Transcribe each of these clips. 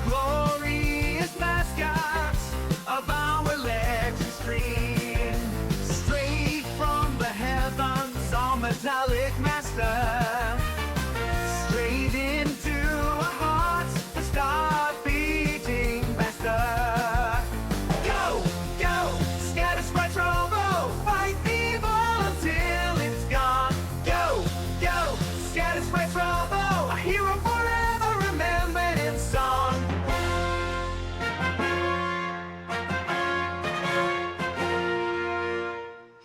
glorious mascots of our electric stream. Straight from the heavens, our metallic master. Straight into our hearts, the start beating faster. Go, go, scatter, spread, trouble, fight evil until it's gone. Go, go, scatter, spread, trouble, a hero forever remembered in song.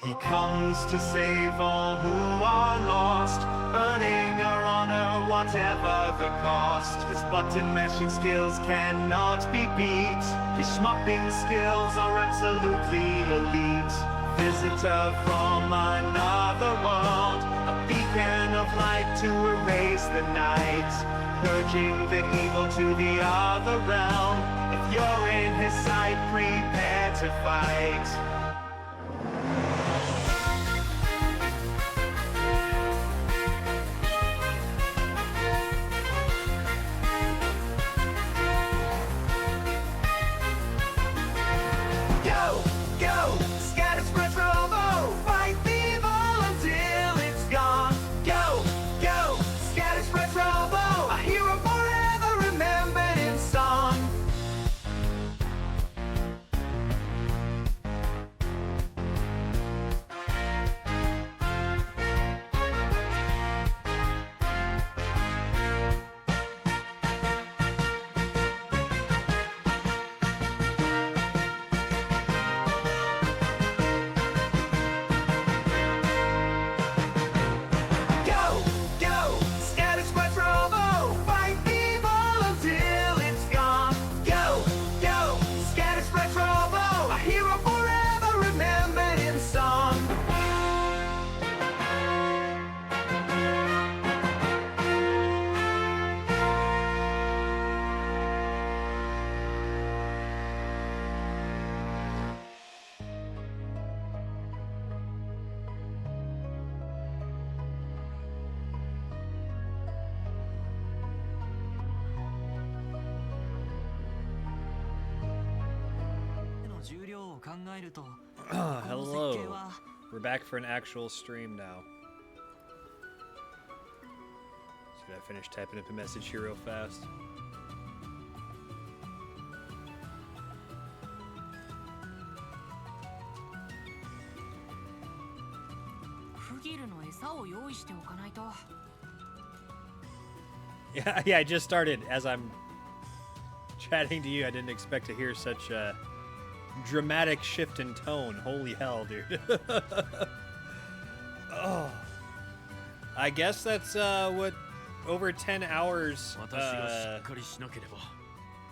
He comes to save all who are lost, earning our honor whatever the cost. His button mashing skills cannot be beat. His schmopping skills are absolutely elite. Visitor from another world, a beacon of light to erase the night, purging the evil to the other realm. If you're in his sight, prepare to fight. Go, go, scatter, spread, trouble, fight evil until it's gone. Go, go, scatter, spread, trouble, a hero forever remembered in song. Go, go, scatter, spread, trouble, fight evil until it's gone. Go, go, scatter, spread, trouble, a hero forever remembered in song. Hello. We're back for an actual stream now. So I finish typing up a message here real fast. Yeah, I just started as I'm chatting to you. I didn't expect to hear such a dramatic shift in tone. Holy hell, dude. Oh. I guess that's what over 10 hours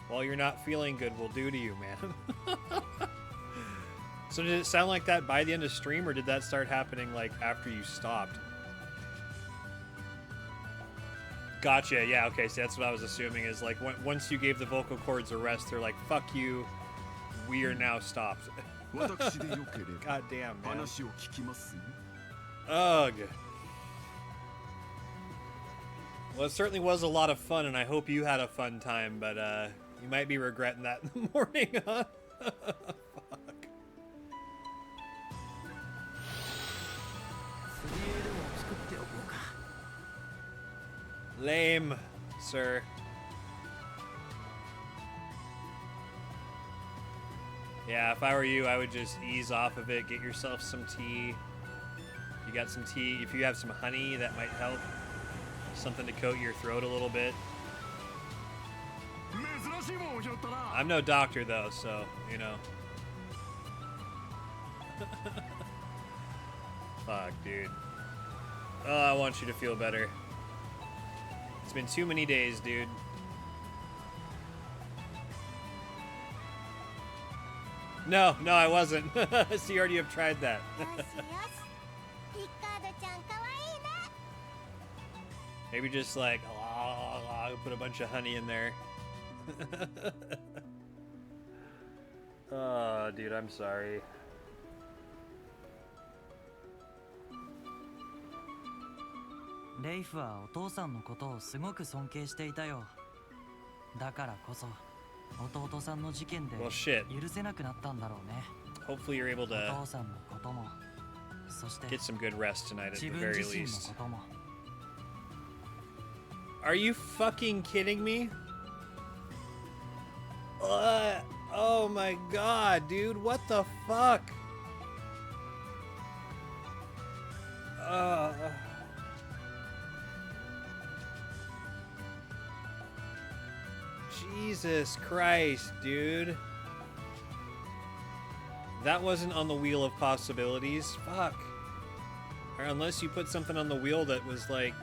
while you're not feeling good will do to you, man. So did it sound like that by the end of stream, or did that start happening like after you stopped? Gotcha, yeah, okay, so that's what I was assuming, is like once you gave the vocal cords a rest, they're like, fuck you, we are now stopped. God damn, man. Ugh. Well, it certainly was a lot of fun, and I hope you had a fun time, but you might be regretting that in the morning, huh? Fuck. Lame, sir. Yeah, if I were you, I would just ease off of it, get yourself some tea. You got some tea, if you have some honey, that might help. Something to coat your throat a little bit. I'm no doctor though, so, you know. Fuck, dude. Oh, I want you to feel better. It's been too many days, dude. No, I wasn't. So you already have tried that. Maybe just like, put a bunch of honey in there. Oh, dude, I'm sorry. Leif はお父さんのことをすごく尊敬していたよ。だからこそ弟さんの事件で Well, shit. 許せなくなったんだろうね。 Hopefully you're able お to 父さんのことも、そして get some good rest tonight at 自 the 分 very 自身の least. ことも。 Are you fucking kidding me? Oh my god, dude. What the fuck? Jesus Christ, dude. That wasn't on the wheel of possibilities. Fuck. Or unless you put something on the wheel that was like,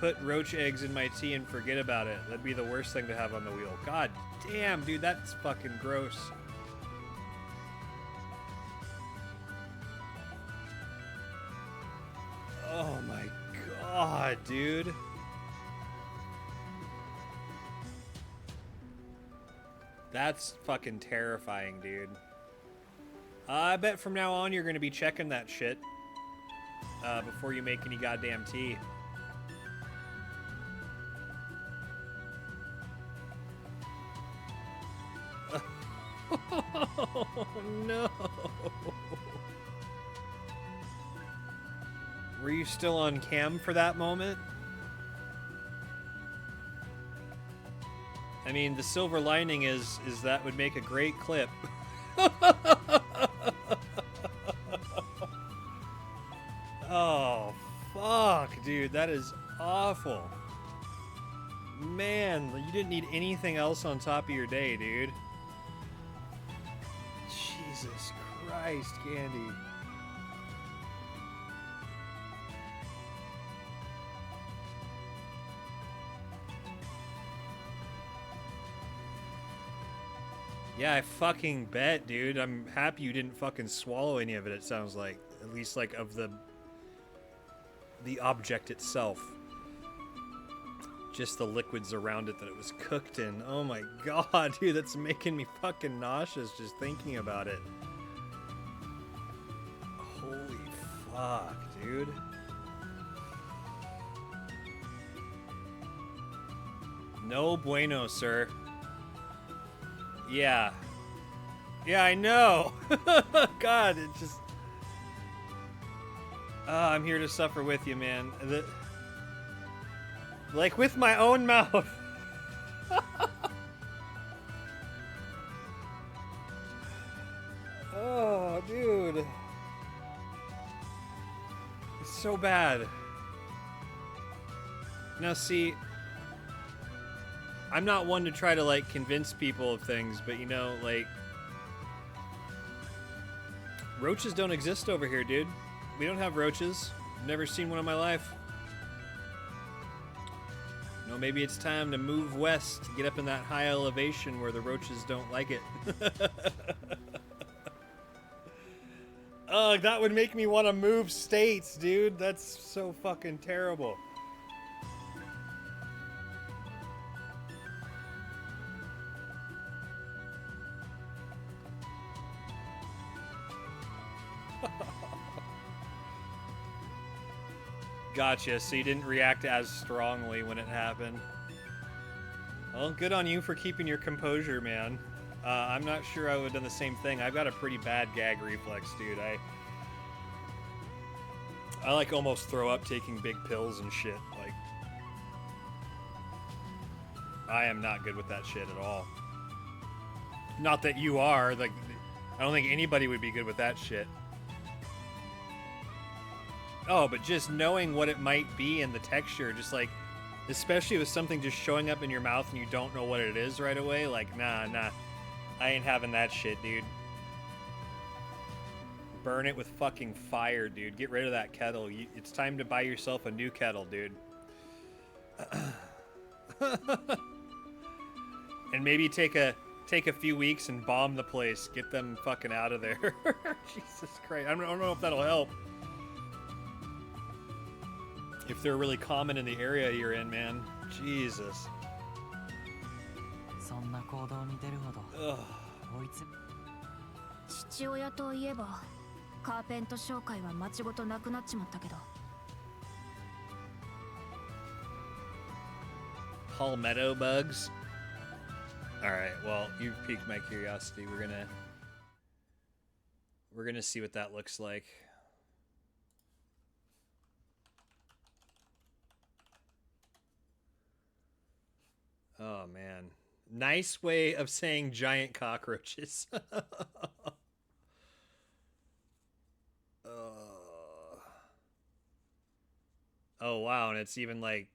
put roach eggs in my tea and forget about it. That'd be the worst thing to have on the wheel. God damn, dude, that's fucking gross. Oh my god, dude. That's fucking terrifying, dude. I bet from now on you're gonna be checking that shit before you make any goddamn tea. Oh no. Were you still on cam for that moment? I mean, the silver lining is that would make a great clip. Oh, fuck, dude, that is awful. Man, you didn't need anything else on top of your day, dude. Jesus Christ, Candy. Yeah, I fucking bet, dude. I'm happy you didn't fucking swallow any of it, it sounds like. At least, like, of the object itself. Just the liquids around it that it was cooked in. Oh my god, dude, that's making me fucking nauseous just thinking about it. Holy fuck, dude. No bueno, sir. Yeah. Yeah, I know. God, it just... I'm here to suffer with you, man. Like, with my own mouth. Oh, dude. It's so bad. Now, see... I'm not one to try to, like, convince people of things, but, you know, like... Roaches don't exist over here, dude. We don't have roaches. Never seen one in my life. You know, maybe it's time to move west, to get up in that high elevation where the roaches don't like it. Ugh, that would make me want to move states, dude. That's so fucking terrible. Gotcha, so you didn't react as strongly when it happened. Well, good on you for keeping your composure, man. I'm not sure I would have done the same thing. I've got a pretty bad gag reflex, dude. I like almost throw up taking big pills and shit. Like, I am not good with that shit at all. Not that you are. Like, I don't think anybody would be good with that shit. Oh, but just knowing what it might be and the texture, just like, especially with something just showing up in your mouth and you don't know what it is right away, like, nah. I ain't having that shit, dude. Burn it with fucking fire, dude. Get rid of that kettle. It's time to buy yourself a new kettle, dude. And maybe take a few weeks and bomb the place. Get them fucking out of there. Jesus Christ. I don't know if that'll help. If they're really common in the area you're in, man. Jesus. そんな行動に出るほど Ugh. 追い詰め。父親といえばカーペント商会は町ごとなくなっちまったけど Palmetto bugs. All right. Well, you've piqued my curiosity. We're gonna see what that looks like. Oh man, nice way of saying giant cockroaches. Oh wow, and it's even like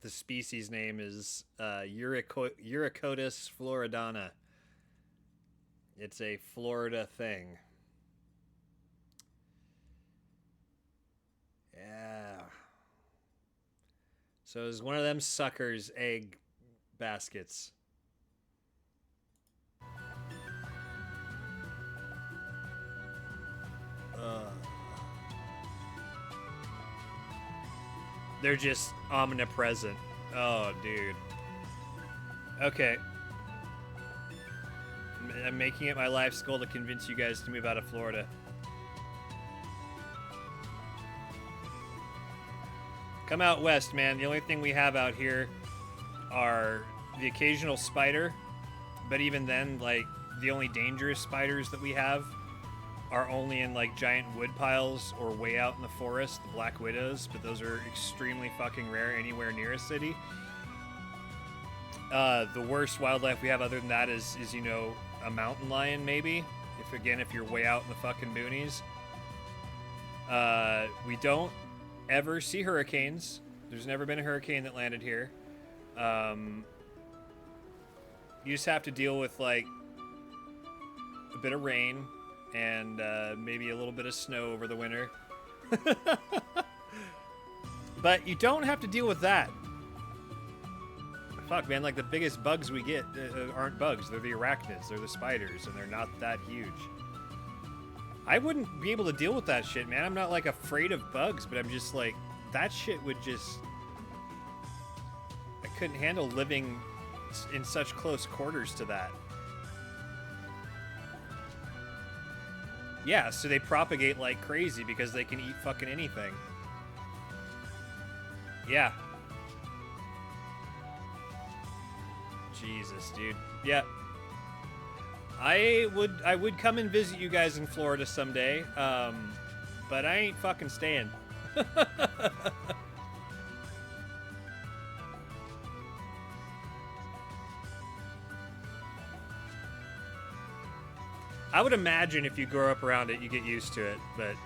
the species name is Uricotis floridana. It's a Florida thing. Yeah. So it's one of them suckers egg baskets. They're just omnipresent. Oh, dude. Okay. I'm making it my life's goal to convince you guys to move out of Florida. Come out west, man. The only thing we have out here are the occasional spider, but even then, like, the only dangerous spiders that we have are only in, like, giant wood piles or way out in the forest, the black widows, but those are extremely fucking rare anywhere near a city. The worst wildlife we have other than that is, you know, a mountain lion, maybe. If you're way out in the fucking boonies. We don't ever see hurricanes. There's never been a hurricane that landed here. You just have to deal with, like, a bit of rain and maybe a little bit of snow over the winter. But you don't have to deal with that. Fuck, man, like, the biggest bugs we get aren't bugs. They're the arachnids. They're the spiders, and they're not that huge. I wouldn't be able to deal with that shit, man. I'm not, like, afraid of bugs, but I'm just, like, that shit would just... I couldn't handle living in such close quarters to that. Yeah, so they propagate like crazy because they can eat fucking anything. Yeah. Jesus, dude. Yeah. I would come and visit you guys in Florida someday, but I ain't fucking staying. I would imagine if you grow up around it, you get used to it, but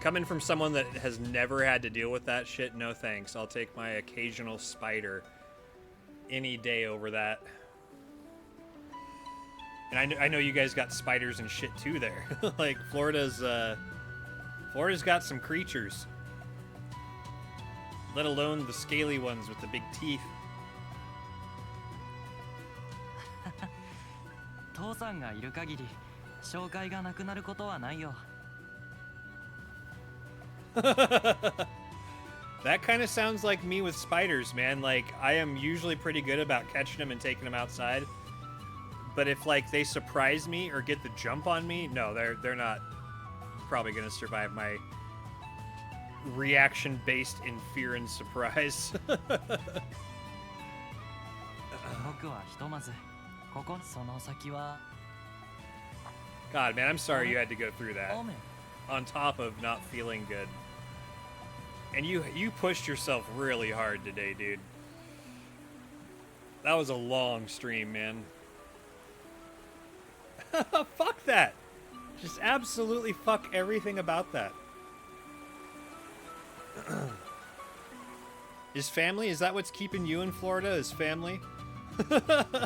coming from someone that has never had to deal with that shit, no thanks. I'll take my occasional spider any day over that. And I know you guys got spiders and shit too there. Like, Florida's got some creatures. Let alone the scaly ones with the big teeth. 父さんがいる限り紹介がなくなることはないよ。 That kind of sounds like me with spiders, man. Like, I am usually pretty good about catching them and taking them outside. But if, like, they surprise me or get the jump on me, no, they're not probably going to survive my reaction based in fear and surprise. 僕はひとまずここその先は God, man, I'm sorry you had to go through that. 雨 On top of not feeling good. And you pushed yourself really hard today, dude. That was a long stream, man. Fuck that. Just absolutely fuck everything about that. Is family? Is that what's keeping you in Florida? Is family?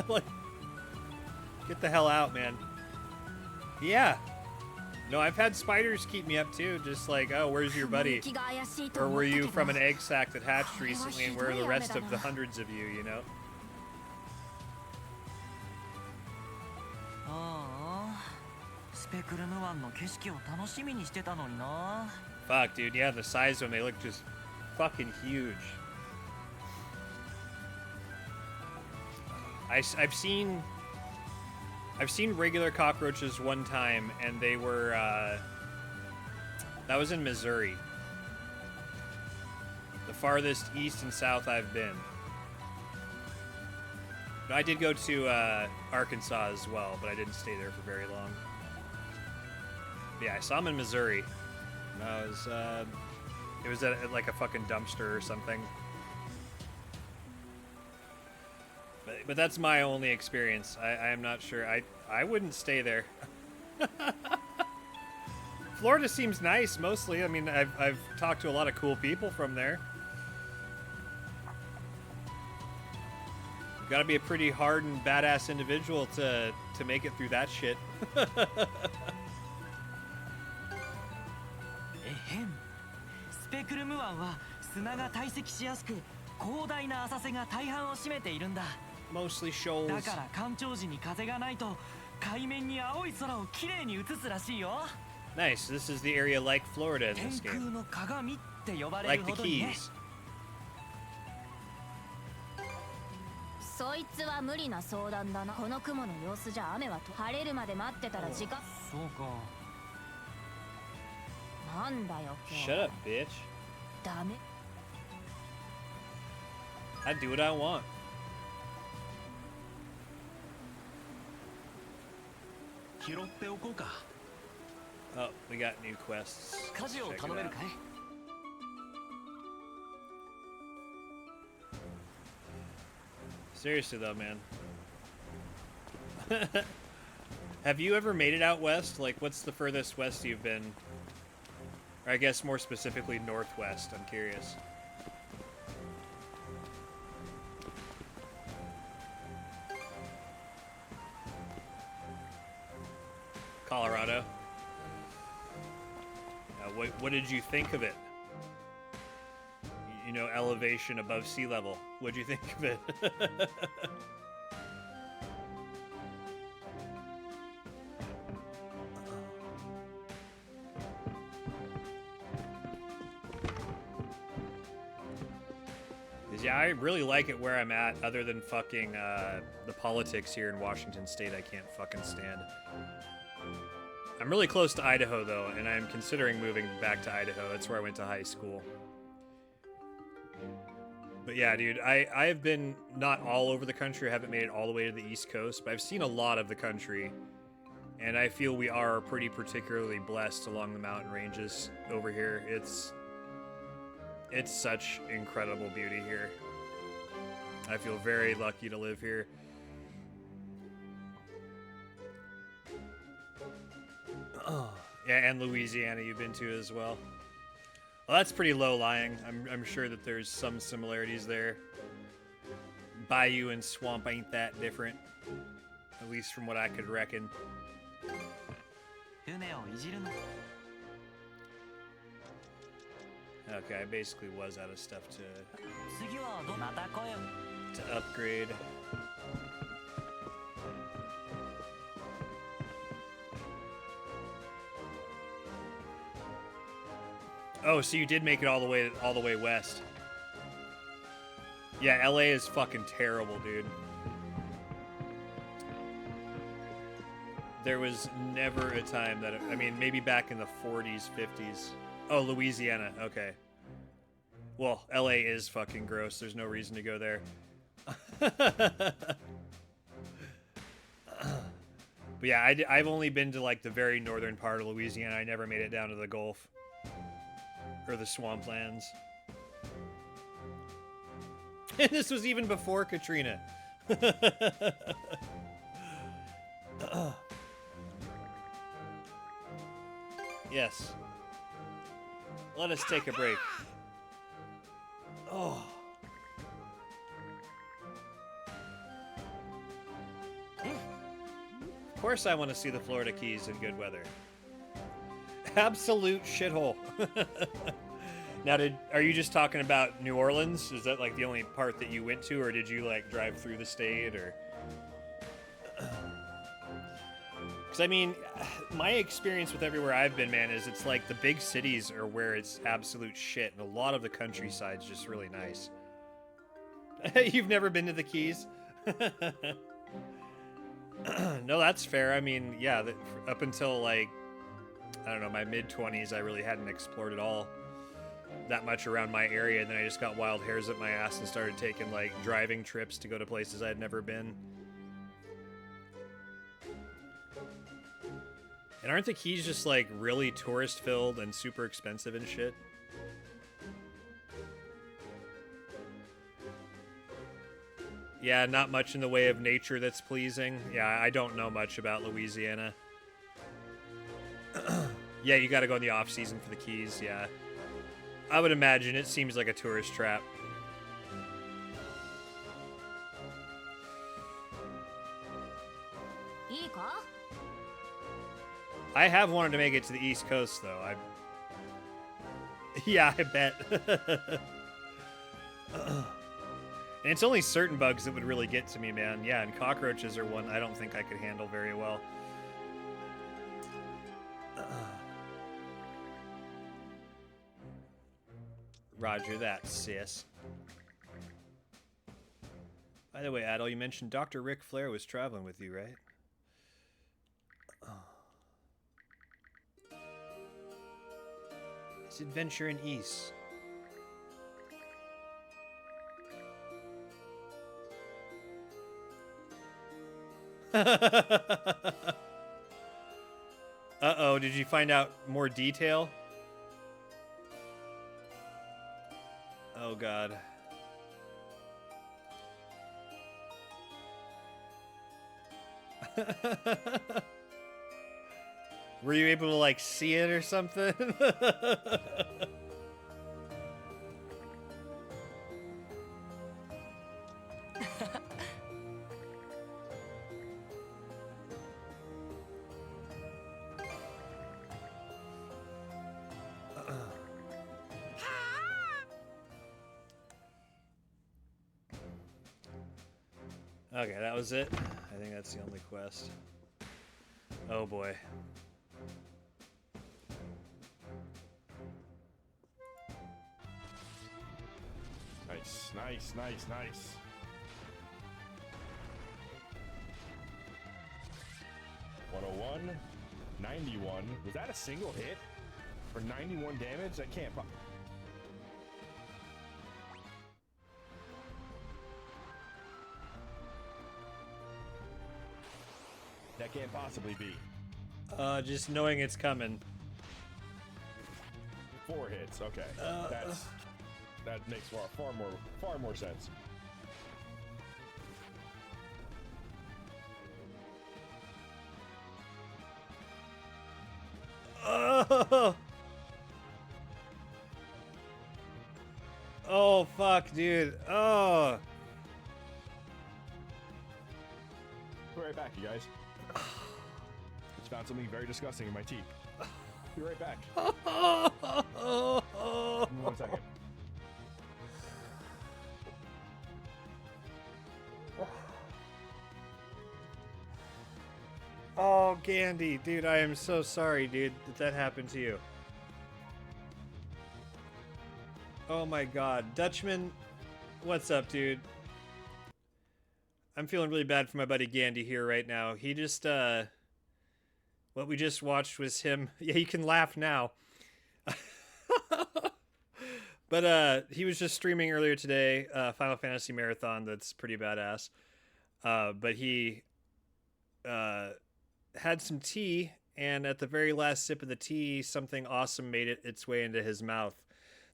Like, get the hell out, man. Yeah. No, I've had spiders keep me up too. Just like, oh, where's your buddy? Or were you from an egg sac that hatched recently, and where are the rest of the hundreds of you, you know? ああスペクルム湾の景色を楽しみにしてたのにな Fuck, dude. Yeah, the size of them, they look just fucking huge. I've seen regular cockroaches one time, and they were that was in Missouri, the farthest east and south I've been. No, I did go to Arkansas as well, but I didn't stay there for very long. Yeah, I saw him in Missouri. No, it was at like a fucking dumpster or something. But that's my only experience. I am not sure. I wouldn't stay there. Florida seems nice mostly. I mean, I've talked to a lot of cool people from there. Got to be a pretty hard and badass individual to make it through that shit. えへんスペクルム湾は砂が堆積しやすく広大な浅瀬が大半を占めているんだ Mostly shoals. だから干潮時に風がないと海面に青い空をきれいに映すらしいよ Nice. This is the area like Florida in 天 this 空 game. の鏡って呼ばれ Like る the ほどにね Keys. そいつは無理な相談だな。この雲の様子じゃ雨はと晴れるまで待ってたら時間。そうかなんだよ今日。 Shut up, bitch. ダメ。 I do what I want. 拾っておこうか Oh, we got new quests. 家事を Check it 頼める out. かい Seriously though, man. Have you ever made it out west? Like, what's the furthest west you've been? Or I guess more specifically northwest, I'm curious. Colorado. What did you think of it? You know, elevation above sea level. What'd you think of it? Yeah, I really like it where I'm at, other than fucking the politics here in Washington State I can't fucking stand. I'm really close to Idaho, though, and I'm considering moving back to Idaho. That's where I went to high school. But yeah, dude, I've been not all over the country. I haven't made it all the way to the East Coast, but I've seen a lot of the country. And I feel we are pretty particularly blessed along the mountain ranges over here. It's such incredible beauty here. I feel very lucky to live here. Oh, yeah, and Louisiana you've been to as well. Well, that's pretty low-lying. I'm sure that there's some similarities there. Bayou and swamp ain't that different, at least from what I could reckon. 船をいじるの Okay, I basically was out of stuff 次はまた来よ to upgrade. Oh, so you did make it all the way west. Yeah, LA is fucking terrible, dude. There was never a time that I mean, maybe back in the 40s, 50s. Oh, Louisiana. Okay. Well, LA is fucking gross. There's no reason to go there. But yeah, I've only been to like the very northern part of Louisiana. I never made it down to the Gulf or the swamplands. And this was even before Katrina. Yes. Let us take a break. Oh. Of course I want to see the Florida Keys in good weather. Absolute shithole. Now, are you just talking about New Orleans? Is that like the only part that you went to, or did you like drive through the state, or? Because I mean, my experience with everywhere I've been, man, is it's like the big cities are where it's absolute shit, and a lot of the countryside's just really nice. You've never been to the Keys? No, that's fair. I mean, yeah, up until like, I don't know, my mid-20s, I really hadn't explored it all. that much around my area, and then I just got wild hairs up my ass and started taking like driving trips to go to places I'd never been. And aren't the Keys just like really tourist filled and super expensive and shit? Yeah, not much in the way of nature that's pleasing. Yeah, I don't know much about Louisiana. Yeah, you gotta go in the off season for the Keys, yeah. I would imagine it seems like a tourist trap. I have wanted to make it to the East Coast, though. Yeah, I bet. And it's only certain bugs that would really get to me, man. Yeah, and cockroaches are one I don't think I could handle very well. Roger that, sis. By the way, Adel, you mentioned Dr. Ric Flair was traveling with you, right? His adventure in East. Uh-oh, did you find out more detail? Oh, God. Were you able to, like, see it or something? Okay, that was it. I think that's the only quest. Oh boy. Nice, nice, nice, nice. $101, 91. Was that a single hit for 91 damage? That can't. That can't possibly be. Just knowing it's coming. 4 hits. Okay, that makes far more sense. Oh! Oh fuck, dude. Oh. Be right back, you guys. Just found something very disgusting in my teeth. Be right back. Give me 1 second. Oh, Gandhi, dude, I am so sorry, dude, that happened to you. Oh my god. Dutchman, what's up, dude? I'm feeling really bad for my buddy Gandhi here right now. He just, what we just watched was him. Yeah, you can laugh now. But, he was just streaming earlier today, Final Fantasy Marathon. That's pretty badass. But he, had some tea, and at the very last sip of the tea, something awesome made its way into his mouth.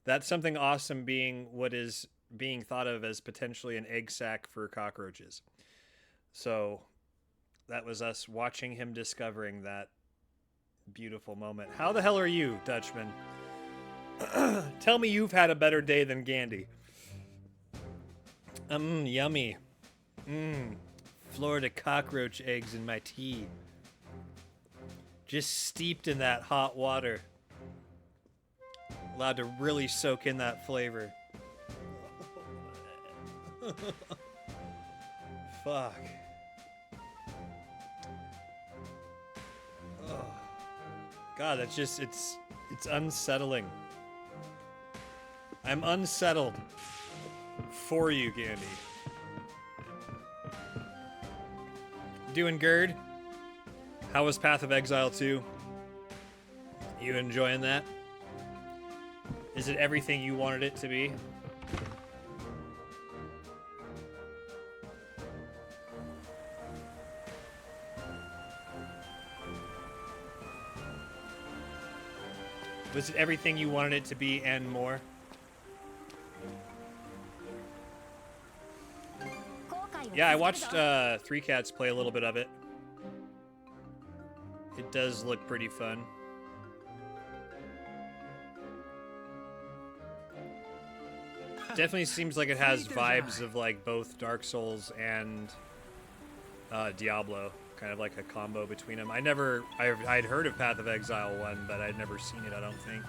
That something awesome being what is being thought of as potentially an egg sac for cockroaches. So that was us watching him discovering that beautiful moment. How the hell are you, Dutchman? Tell me you've had a better day than Gandhi. Yummy. Florida cockroach eggs in my tea. Just steeped in that hot water. Allowed to really soak in that flavor. Fuck. Oh. God, that's just, it's unsettling. I'm unsettled for you, Gandhi. Doing good? How was Path of Exile 2? You enjoying that? Is it everything you wanted it to be? Was it everything you wanted it to be and more? Yeah, I watched Three Cats play a little bit of it. It does look pretty fun. Definitely seems like it has vibes of like both Dark Souls and Diablo, kind of like a combo between them. I'd heard of Path of Exile 1, but I'd never seen it, I don't think.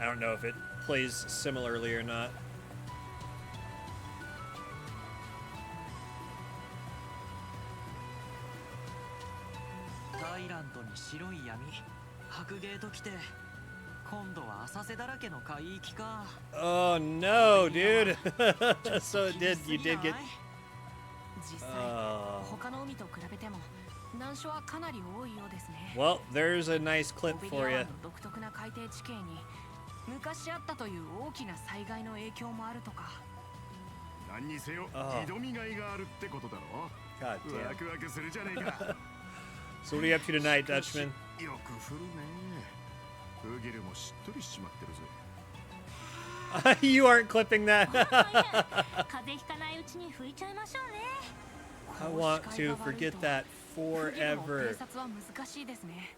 I don't know if it plays similarly or not. Oh no, dude. So it did. You did get. Well, there's a nice clip for you. 昔あったという大きな災害の影響もあるとか。何にせよ、挑みがいがあるってことだろ。 God damn. ワクワクするじゃねえか。 So what are you up to tonight, Dutchman? よく降るね。ウギルもしっとりしちまってるぜ。 You aren't clipping that. 風邪ひかないうちに拭いちゃいましょうね。 I want to forget that forever. 偵察は難しいですね。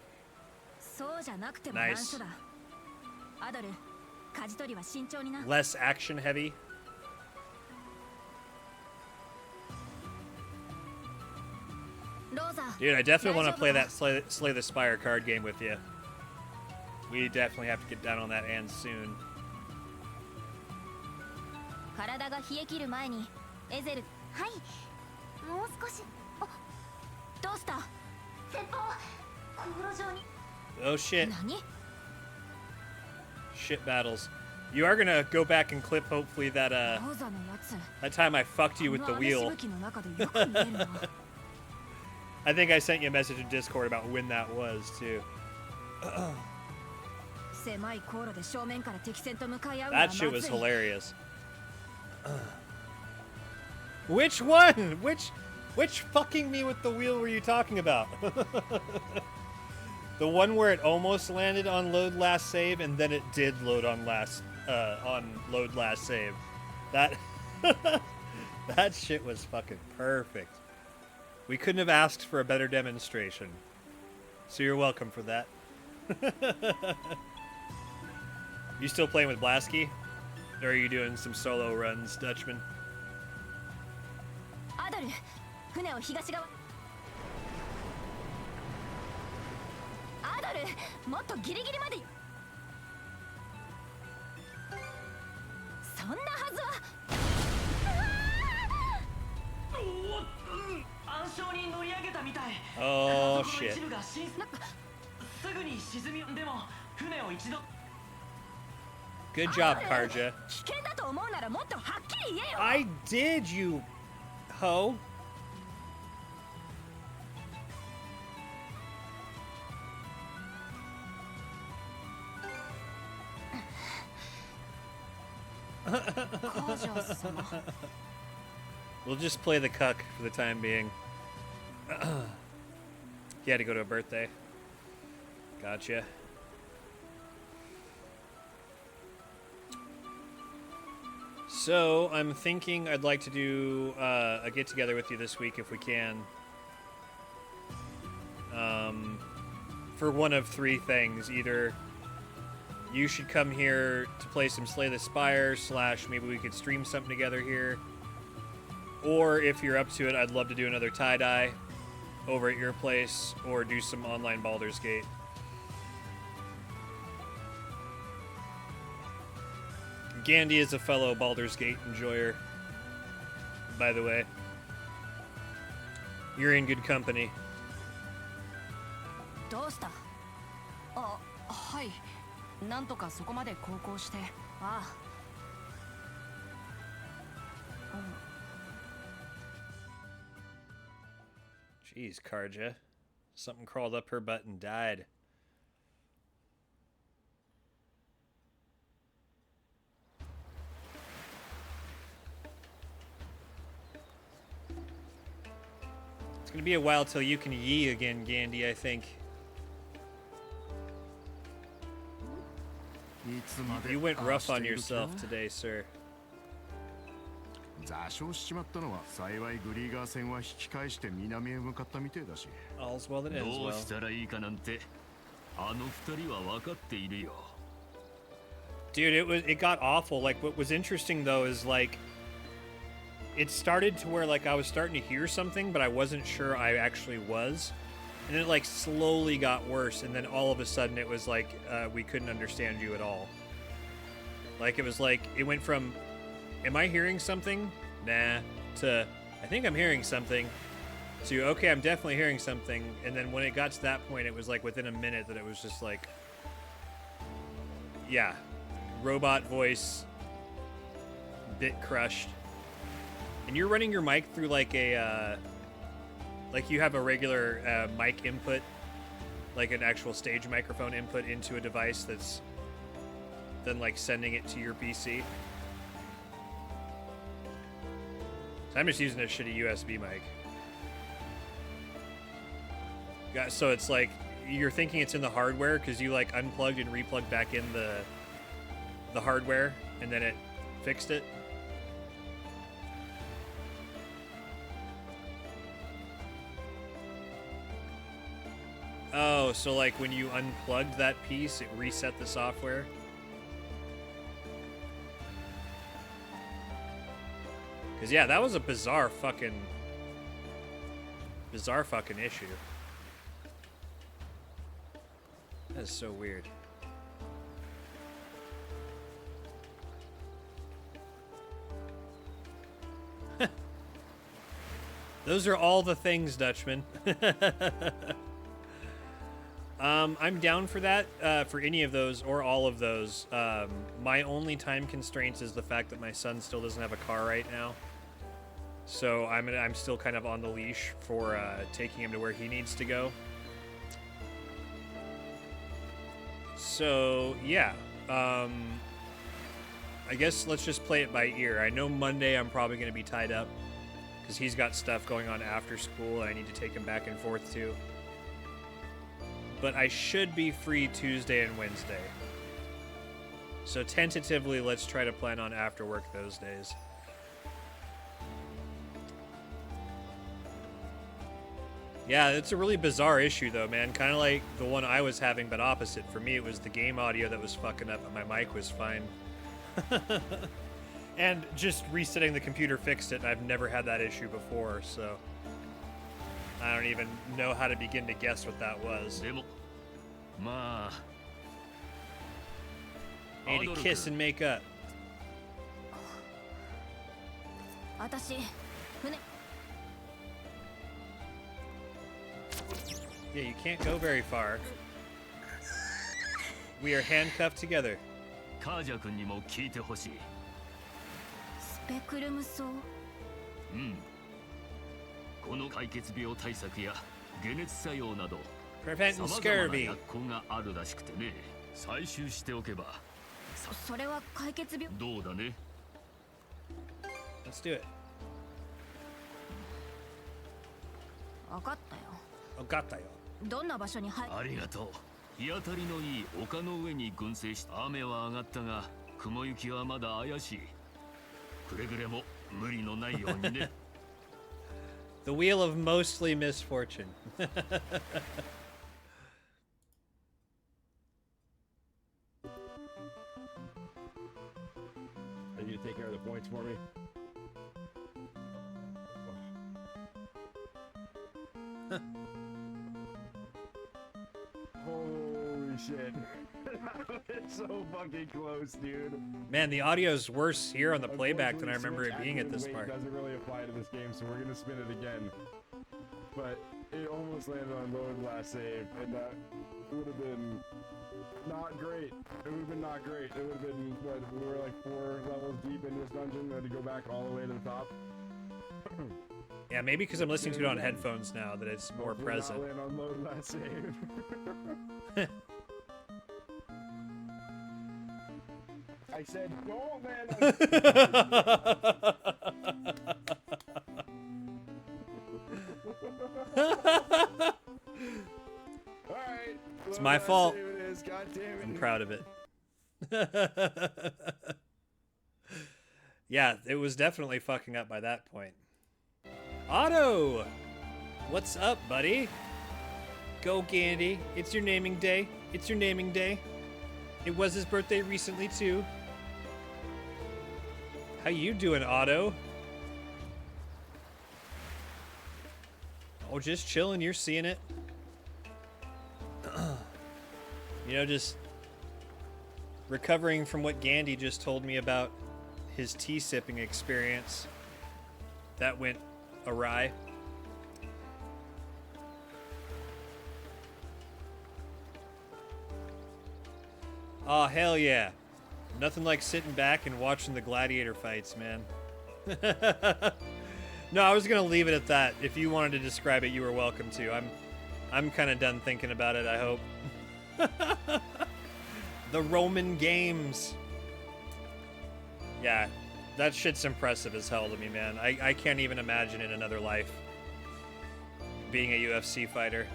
そうじゃなくても難所だ。アドル、舵取りは慎重にな。 Less action heavy. ローザ。 Dude, I definitely want to play that Slay the Spire card game with you. We definitely have to get down on that and soon. 体が冷え切る前にエゼル。はい。もう少し。あ、どうした？先方、航路上に。 Oh shit. 何？ Shit battles. You are gonna go back and clip hopefully that ローザのやつ。 that time I fucked you with the あの wheel. 雨しぶきの中でよく見えるな。 I think I sent you a message in Discord about when that was too. 狭い航路で正面から敵戦と向かい合うのは That まず shit い。 was hilarious. Which one? Which fucking me with the wheel were you talking about? The one where it almost landed on load last save and then it did load on load last save. That that shit was fucking perfect. We couldn't have asked for a better demonstration. So you're welcome for that. You still playing with Blasky? Or are you doing some solo runs, Dutchman? アドル、船を東側。アドル、もっとギリギリまで。そんなはずは。暗礁に乗り上げたみたい。 Oh 風速の shit. 一部がすぐに沈み、でも船を一度。 Good job, Karja. 危険だと思うならもっとはっきり言えよ。 I did, you hoe. We'll just play the cuck for the time being. He had to go to a birthday. Gotcha. So, I'm thinking I'd like to do a get-together with you this week if we can. For one of three things. Either you should come here to play some Slay the Spire, / maybe we could stream something together here. Or if you're up to it, I'd love to do another tie-dye over at your place, or do some online Baldur's Gate. Gandhi is a fellow Baldur's Gate enjoyer, by the way. You're in good company. どうした？あ、はい。なんとかそこまで航行して。ああ。 Jeez, Karja. Something crawled up her butt and died. It's gonna be a while till you can yee again, Gandhi, I think. You went rough on yourself today, sir. 座礁しちまったのは幸いグリーガー船は引き返して南へ向かったみてえだし All's well that ends どう well. したらいいかなんてあの二人は分かっているよ Dude, it got awful. Like, what was interesting though is like it started to where like I was starting to hear something, but I wasn't sure I actually was. And then it like slowly got worse, and then all of a sudden it was like we couldn't understand you at all. Like it was like it went from am I hearing something? Nah, to I think I'm hearing something, to okay, I'm definitely hearing something. And then when it got to that point, it was like within a minute that it was just like, yeah, robot voice, bit crushed. And you're running your mic through like a, like you have a regular mic input, like an actual stage microphone input into a device that's then like sending it to your PC. So I'm just using a shitty USB mic. Yeah, so it's like you're thinking it's in the hardware because you like unplugged and replugged back in the hardware, and then it fixed it. Oh, so like when you unplugged that piece, it reset the software? Because, yeah, that was a bizarre fucking issue. That's so weird. Those are all the things, Dutchman. I'm down for that, for any of those or all of those. My only time constraints is the fact that my son still doesn't have a car right now. So I'm still kind of on the leash for taking him to where he needs to go. So, yeah. I guess let's just play it by ear. I know Monday I'm probably going to be tied up because he's got stuff going on after school and I need to take him back and forth to. But I should be free Tuesday and Wednesday. So tentatively, let's try to plan on after work those days. Yeah, it's a really bizarre issue though, man. Kind of like the one I was having, but opposite. For me, it was the game audio that was fucking up, and my mic was fine. And just resetting the computer fixed it, and I've never had that issue before, so I don't even know how to begin to guess what that was. でもまあ Need to kiss and make up. 私船 Yeah, you can't go very far. We are handcuffed together. カージャ君にも聞いてほしいスペクルム層うんこの解決病対策や解熱作用など Preventing 様々な scurvy. 薬効があるらしくてね採集しておけばそれは解決病どうだね Let's do it. 分かったよ Oh, got that. どんな場所に入ありがとう日当たりのいい丘の上に群生し雨は上がったが雲行きはまだ怪しいくれぐれも無理のないようにね The wheel of mostly misfortune. Are you to take care of the points for me? Holy shit. It's so fucking close, dude. Man, the audio's worse here on the playback than I remember it being at this Weight part. doesn't really apply to this game, so we're gonna spin it again. But it almost landed on load last save, and that would have been not great. It would have been not great. It would have been, what, we were like 4 levels deep in this dungeon, we had to go back all the way to the top. Yeah, maybe because I'm listening to it on headphones now that it's more Hopefully present. Not land on load last save. I said, don't land on Alright. It's my fault. It is. God damn it. I'm proud of it. Yeah, it was definitely fucking up by that point. Otto! What's up, buddy? Go, Gandy. It's your naming day. It's your naming day. It was his birthday recently, too. How you doing, Otto? Oh, just chilling. You're seeing it. You know, just recovering from what Gandy just told me about his tea sipping experience. That went awry. Oh, hell yeah. Nothing like sitting back and watching the gladiator fights, man. No, I was gonna leave it at that. If you wanted to describe it, you were welcome to. I'm kind of done thinking about it, I hope. The Roman games. Yeah, that shit's impressive as hell to me, man. I can't even imagine in another life being a UFC fighter.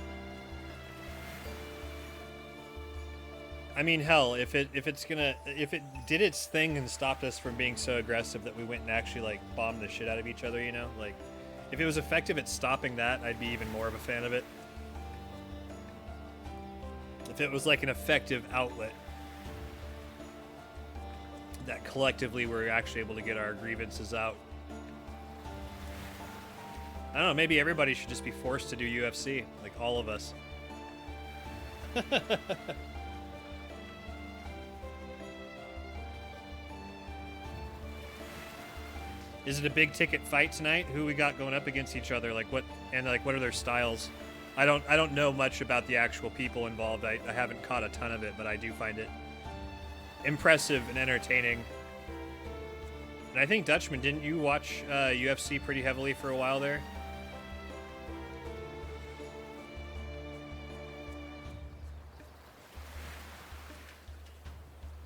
I mean, hell, if it did its thing and stopped us from being so aggressive that we went and actually like bombed the shit out of each other, you know, like if it was effective at stopping that, I'd be even more of a fan of it. If it was like an effective outlet that collectively we're actually able to get our grievances out. I don't know, maybe everybody should just be forced to do UFC, like all of us. Is it a big ticket fight tonight? Who we got going up against each other? Like what are their styles? I don't know much about the actual people involved. I haven't caught a ton of it, but I do find it impressive and entertaining. And I think, Dutchman, didn't you watch UFC pretty heavily for a while there?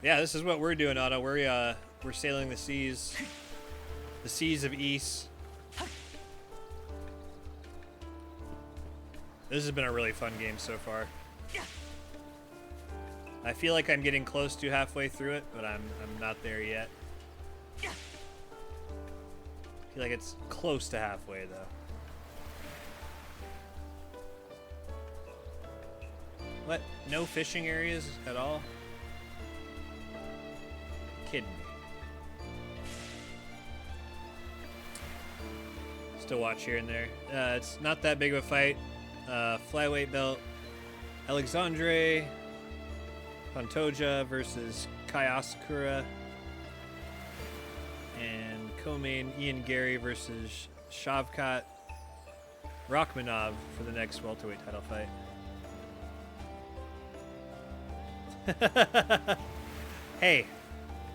Yeah, this is what we're doing, Otto. We're sailing the seas of East. This has been a really fun game so far. I feel like I'm getting close to halfway through it, but I'm not there yet. I feel like it's close to halfway though. What? No fishing areas at all? Kidding me. Still watch here and there. It's not that big of a fight. Flyweight belt. Alexandre Pantoja versus Kai Asakura. And co-main Ian Gary versus Shavkat Rachmanov for the next welterweight title fight. Hey,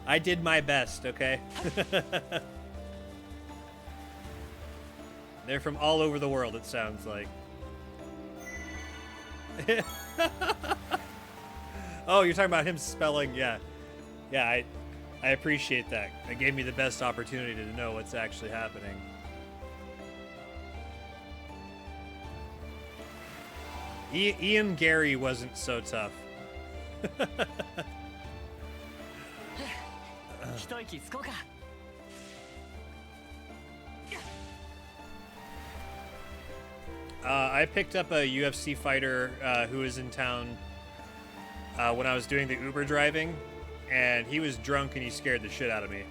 I did my best, okay? They're from all over the world, it sounds like. Oh, you're talking about him spelling, yeah. Yeah, I appreciate that. It gave me the best opportunity to know what's actually happening. Ian Gary wasn't so tough. I picked up a UFC fighter who was in town when I was doing the Uber driving, and he was drunk and he scared the shit out of me.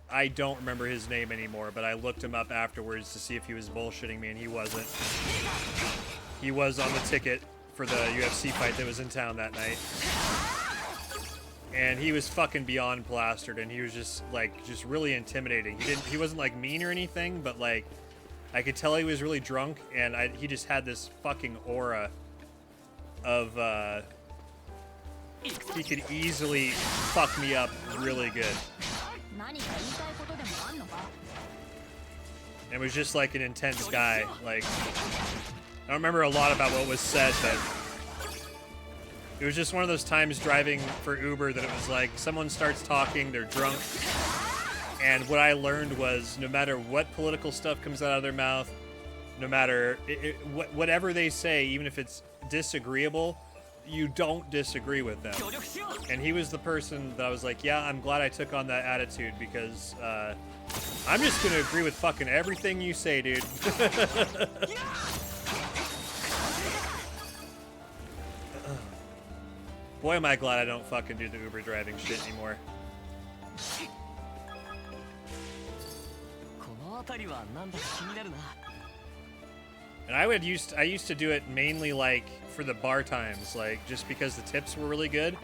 I don't remember his name anymore, but I looked him up afterwards to see if he was bullshitting me, and he wasn't. He was on the ticket for the UFC fight that was in town that night. And he was fucking beyond plastered, and he was just really intimidating. He wasn't like mean or anything, but like I could tell he was really drunk, and he just had this fucking aura of he could easily fuck me up really good. And was just like an intense guy. Like, I don't remember a lot about what was said, but it was just one of those times driving for Uber that it was like someone starts talking, they're drunk, And what I learned was no matter what political stuff comes out of their mouth, no matter whatever they say, even if it's disagreeable, you don't disagree with them. And he was the person that I was like, yeah, I'm glad I took on that attitude because I'm just going to agree with fucking everything you say, dude. Boy, am I glad I don't fucking do the Uber driving shit anymore. この辺りはなんだか気になるな。 And I used to do it mainly like for the bar times, like just because the tips were really good.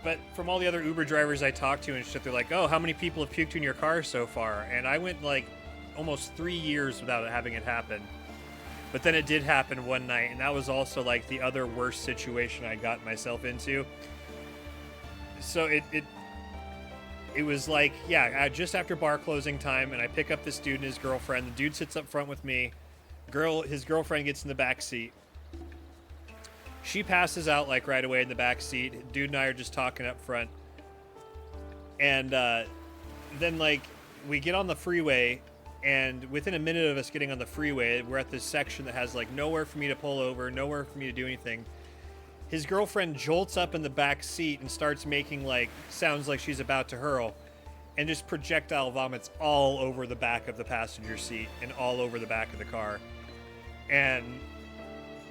But from all the other Uber drivers I talked to and shit, they're like, oh, how many people have puked in your car so far? And I went like almost 3 years without having it happen. But then it did happen one night, and that was also like the other worst situation I got myself into. So it was like, yeah, just after bar closing time, and I pick up this dude and his girlfriend. The dude sits up front with me. His girlfriend gets in the back seat. She passes out like right away in the back seat. Dude and I are just talking up front. And then like we get on the freeway, and within a minute of us getting on the freeway, we're at this section that has like nowhere for me to pull over, nowhere for me to do anything. His girlfriend jolts up in the back seat and starts making like sounds like she's about to hurl, and just projectile vomits all over the back of the passenger seat and all over the back of the car. And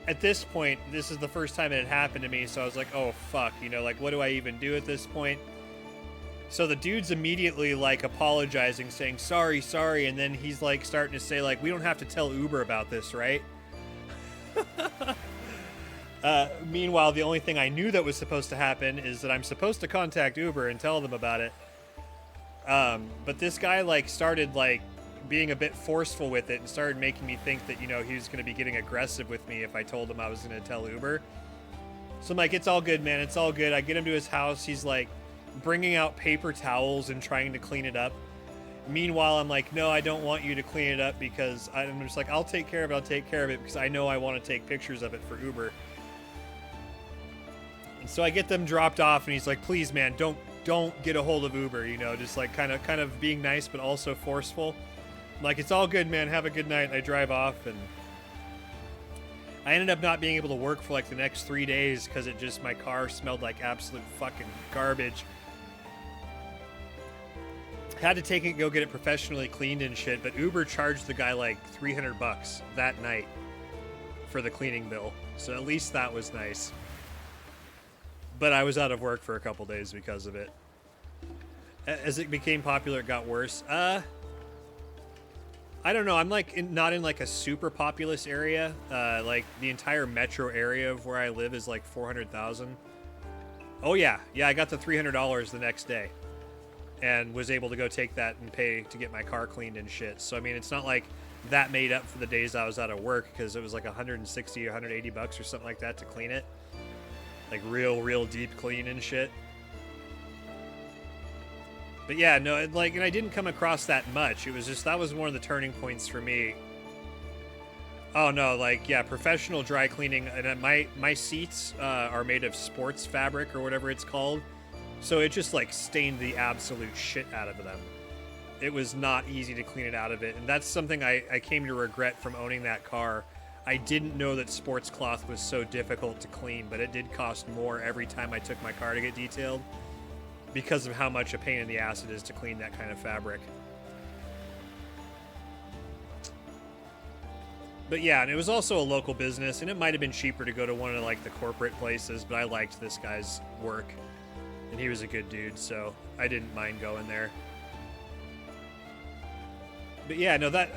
at this point, this is the first time it had happened to me, so I was like, oh fuck, you know, like what do I even do at this point? So the dude's immediately like apologizing, saying sorry, and then he's like starting to say like, we don't have to tell Uber about this, right? Meanwhile, the only thing I knew that was supposed to happen is that I'm supposed to contact Uber and tell them about it. But this guy like started like being a bit forceful with it and started making me think that, you know, he was going to be getting aggressive with me if I told him I was going to tell Uber. So I'm like, it's all good, man. It's all good. I get him to his house. He's like bringing out paper towels and trying to clean it up. Meanwhile, I'm like, no, I don't want you to clean it up because I'm just like, I'll take care of it because I know I want to take pictures of it for Uber. And so I get them dropped off, and he's like, please, man, don't get a hold of Uber, you know, just like kind of being nice, but also forceful. I'm like, it's all good, man. Have a good night. And I drive off, and I ended up not being able to work for like the next 3 days because my car smelled like absolute fucking garbage. Had to take it and go get it professionally cleaned and shit, but Uber charged the guy like $300 that night for the cleaning bill. So at least that was nice. But I was out of work for a couple days because of it. As it became popular, it got worse. I don't know. I'm like not in like a super populous area. Like the entire metro area of where I live is like 400,000. Oh yeah, I got the $300 the next day, and was able to go take that and pay to get my car cleaned and shit. So I mean, it's not like that made up for the days I was out of work because it was like 160 or $180 or something like that to clean it. Like real deep clean and shit. But yeah, no, and I didn't come across that much. It was just, that was one of the turning points for me. Oh no, like, yeah, professional dry cleaning, and my seats are made of sports fabric or whatever it's called. So it just like stained the absolute shit out of them. It was not easy to clean it out of it, and that's something I came to regret from owning that car. I didn't know that sports cloth was so difficult to clean, but it did cost more every time I took my car to get detailed because of how much a pain in the ass it is to clean that kind of fabric. But yeah, and it was also a local business, and it might have been cheaper to go to one of like the corporate places, but I liked this guy's work, and he was a good dude, so I didn't mind going there. But yeah, no, that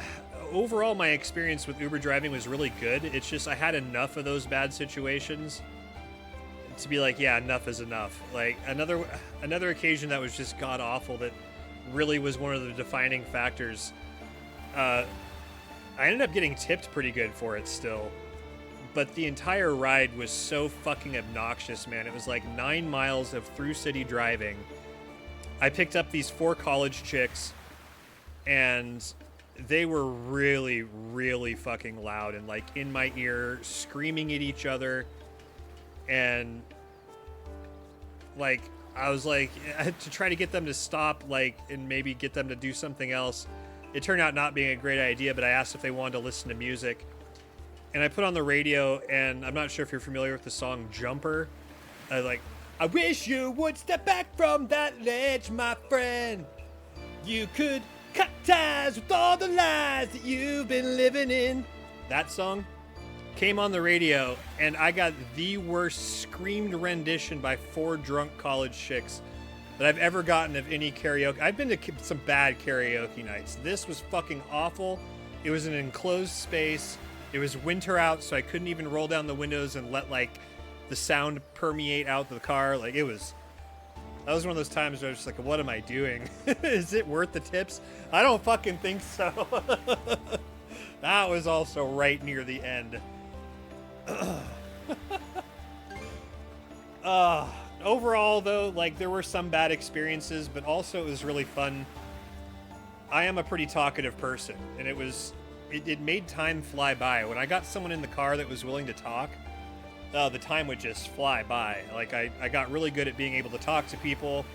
overall my experience with Uber driving was really good. It's just I had enough of those bad situations to be like, yeah, enough is enough. Like another occasion that was just god awful that really was one of the defining factors. I ended up getting tipped pretty good for it still, but the entire ride was so fucking obnoxious, man. It was like 9 miles of through city driving. I picked up these 4 college chicks, and they were really fucking loud and like in my ear, screaming at each other. And like I was like, to try to get them to stop, like, and maybe get them to do something else. It turned out not being a great idea, but I asked if they wanted to listen to music. And I put on the radio, and I'm not sure if you're familiar with the song Jumper. I wish you would step back from that ledge, my friend. You could cut ties with all the lies that you've been living in. That song came on the radio, and I got the worst screamed rendition by 4 drunk college chicks that I've ever gotten of any karaoke. I've been to some bad karaoke nights. This was fucking awful. It was an enclosed space. It was winter out, so I couldn't even roll down the windows and let, like, the sound permeate out the car. Like, that was one of those times where I was just like, what am I doing? Is it worth the tips? I don't fucking think so. That was also right near the end. Overall, though, like, there were some bad experiences, but also it was really fun. I am a pretty talkative person, and it made time fly by. When I got someone in the car that was willing to talk, the time would just fly by. Like, I got really good at being able to talk to people.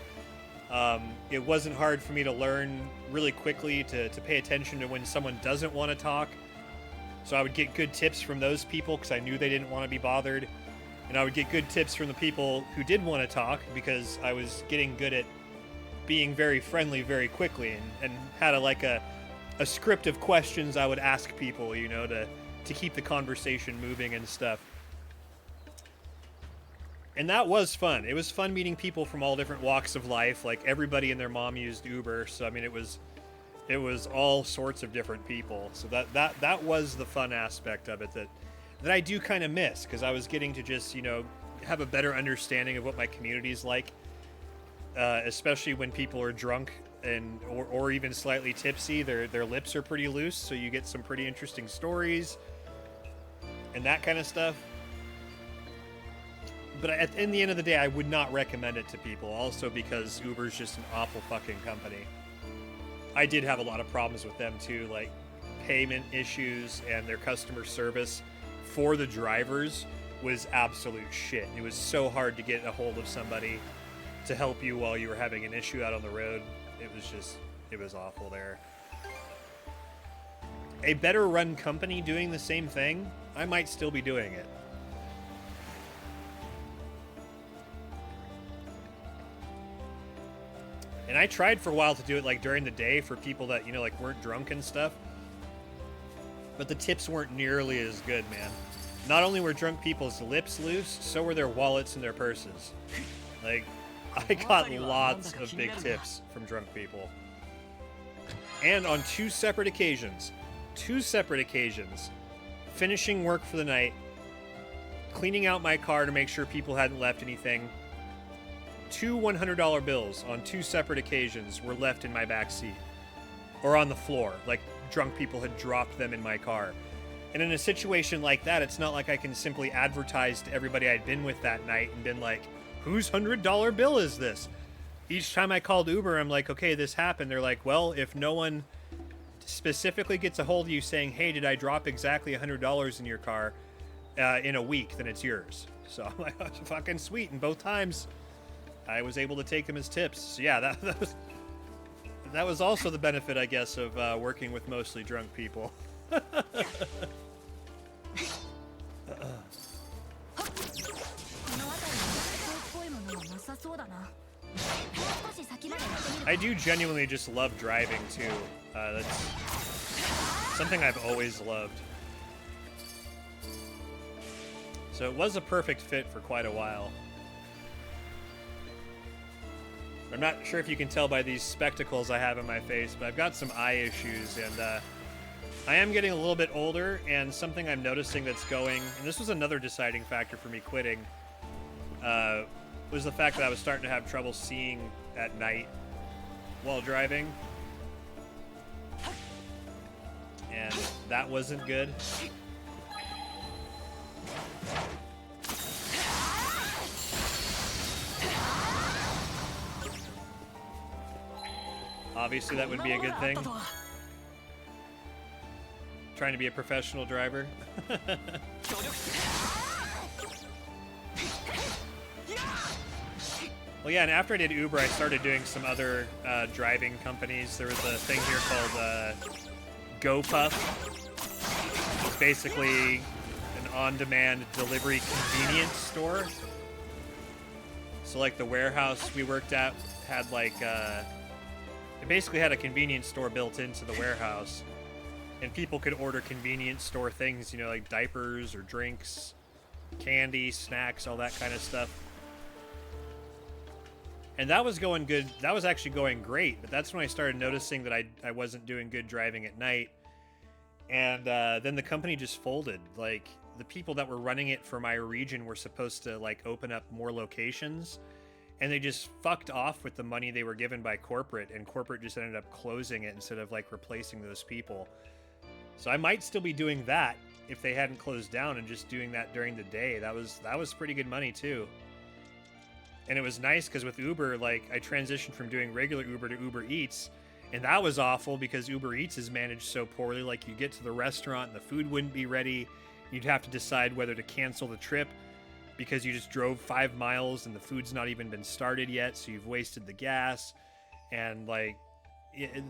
It wasn't hard for me to learn really quickly to pay attention to when someone doesn't want to talk. So I would get good tips from those people because I knew they didn't want to be bothered. And I would get good tips from the people who did want to talk because I was getting good at being very friendly very quickly and had a script of questions I would ask people, you know, to keep the conversation moving and stuff. And that was fun. It was fun meeting people from all different walks of life. Like, everybody and their mom used Uber, so I mean, it was all sorts of different people. So that was the fun aspect of it that I do kind of miss, because I was getting to just, you know, have a better understanding of what my community's like, especially when people are drunk or even slightly tipsy. Their lips are pretty loose, so you get some pretty interesting stories and that kind of stuff. But in the end of the day, I would not recommend it to people, also because Uber's just an awful fucking company. I did have a lot of problems with them too, like payment issues, and their customer service for the drivers was absolute shit. It was so hard to get a hold of somebody to help you while you were having an issue out on the road. It was awful there. A better run company doing the same thing, I might still be doing it. And I tried for a while to do it like during the day for people that, you know, like weren't drunk and stuff. But the tips weren't nearly as good, man. Not only were drunk people's lips loose, so were their wallets and their purses. Like, I got lots of big tips from drunk people. And on two separate occasions, finishing work for the night, cleaning out my car to make sure people hadn't left anything, 2 $100 bills on 2 separate occasions were left in my back seat. Or on the floor, like drunk people had dropped them in my car. And in a situation like that, it's not like I can simply advertise to everybody I'd been with that night and been like, whose $100 bill is this? Each time I called Uber, I'm like, okay, this happened. They're like, well, if no one specifically gets a hold of you saying, hey, did I drop exactly $100 in your car in a week, then it's yours. So I'm like, that's fucking sweet. And both times I was able to take them as tips. So yeah, that was also the benefit, I guess, of working with mostly drunk people. I do genuinely just love driving too. That's something I've always loved. So it was a perfect fit for quite a while. I'm not sure if you can tell by these spectacles I have in my face, but I've got some eye issues, and I am getting a little bit older, and something I'm noticing that's going, and this was another deciding factor for me quitting, was the fact that I was starting to have trouble seeing at night while driving. And that wasn't good. Obviously, that would be a good thing. Trying to be a professional driver. Well, yeah, and after I did Uber, I started doing some other driving companies. There was a thing here called GoPuff. It's basically an on-demand delivery convenience store. So, like, the warehouse we worked at had, like, it basically had a convenience store built into the warehouse. And people could order convenience store things, you know, like diapers or drinks, candy, snacks, all that kind of stuff. And that was going good. That was actually going great. But that's when I started noticing that I wasn't doing good driving at night. And then the company just folded. Like, the people that were running it for my region were supposed to, like, open up more locations. And they just fucked off with the money they were given by corporate. And corporate just ended up closing it instead of, like, replacing those people. So I might still be doing that if they hadn't closed down and just doing that during the day. That was pretty good money too. And it was nice because with Uber, like, I transitioned from doing regular Uber to Uber Eats, and that was awful because Uber Eats is managed so poorly. Like, you get to the restaurant and the food wouldn't be ready. You'd have to decide whether to cancel the trip because you just drove 5 miles and the food's not even been started yet, so you've wasted the gas. And, like,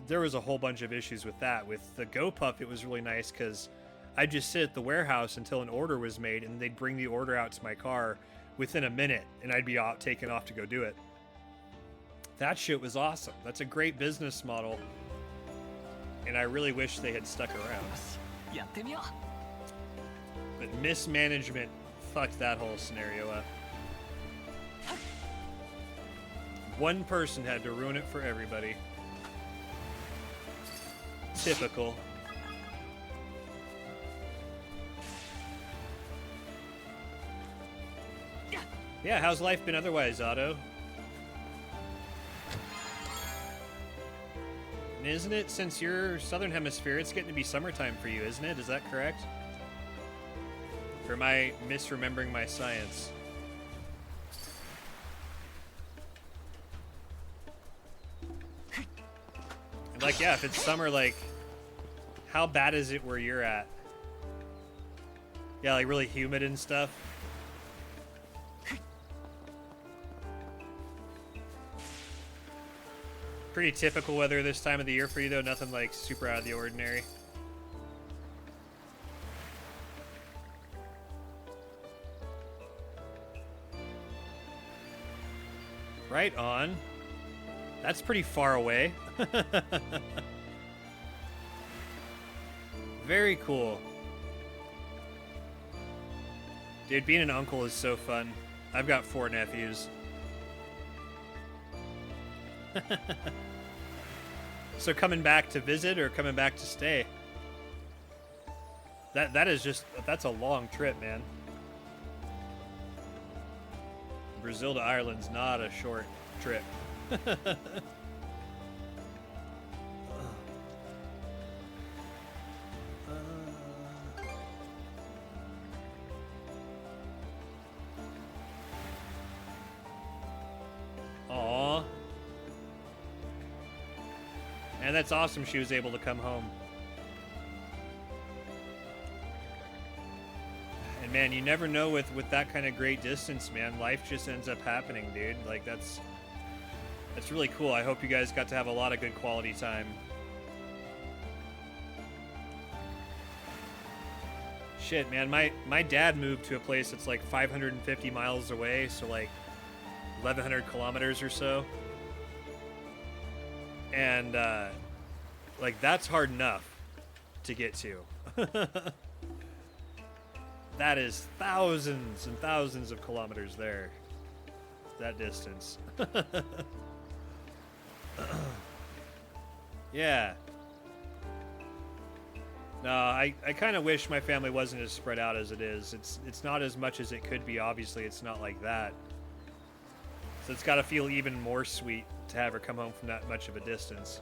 there was a whole bunch of issues with that. With the GoPuff, it was really nice because I'd just sit at the warehouse until an order was made, and they'd bring the order out to my car within a minute, and I'd be taken off to go do it. That shit was awesome. That's a great business model, and I really wish they had stuck around. やってみよう。 But mismanagement fucked that whole scenario up. One person had to ruin it for everybody. Typical. Yeah, how's life been otherwise, Otto? And isn't it, since you're Southern Hemisphere, it's getting to be summertime for you, isn't it? Is that correct? Or am I misremembering my science? And like, yeah, if it's summer, like, how bad is it where you're at? Yeah, like really humid and stuff. Pretty typical weather this time of the year for you, though. Nothing like super out of the ordinary. Right on. That's pretty far away. Very cool. Dude, being an uncle is so fun. I've got 4 nephews. So coming back to visit or coming back to stay? That's a long trip, man. Brazil to Ireland's not a short trip. Aww. And that's awesome she was able to come home. And man, you never know with that kind of great distance, man. Life just ends up happening, dude. Like, that's really cool. I hope you guys got to have a lot of good quality time. Shit, man, my dad moved to a place that's like 550 miles away, so like 1,100 kilometers or so. And, like, that's hard enough to get to. That is thousands and thousands of kilometers there. That distance. Yeah. No, I kind of wish my family wasn't as spread out as it is. It's not as much as it could be, obviously. It's not like that. So it's got to feel even more sweet to have her come home from that much of a distance.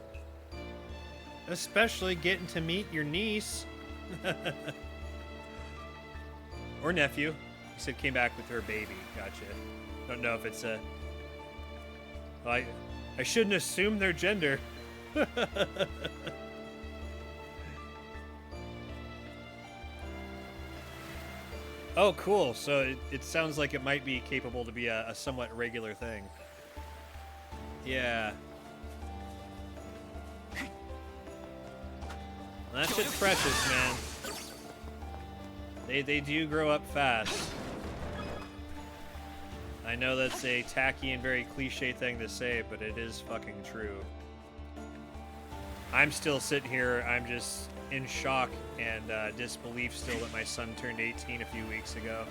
Especially getting to meet your niece. Or nephew. You said came back with her baby. Gotcha. Don't know if it's a... I shouldn't assume their gender. Oh, cool. So it sounds like it might be capable to be a somewhat regular thing. Yeah. That shit's precious, man. They do grow up fast. I know that's a tacky and very cliche thing to say, but it is fucking true. I'm still sitting here, I'm just in shock and disbelief still that my son turned 18 a few weeks ago.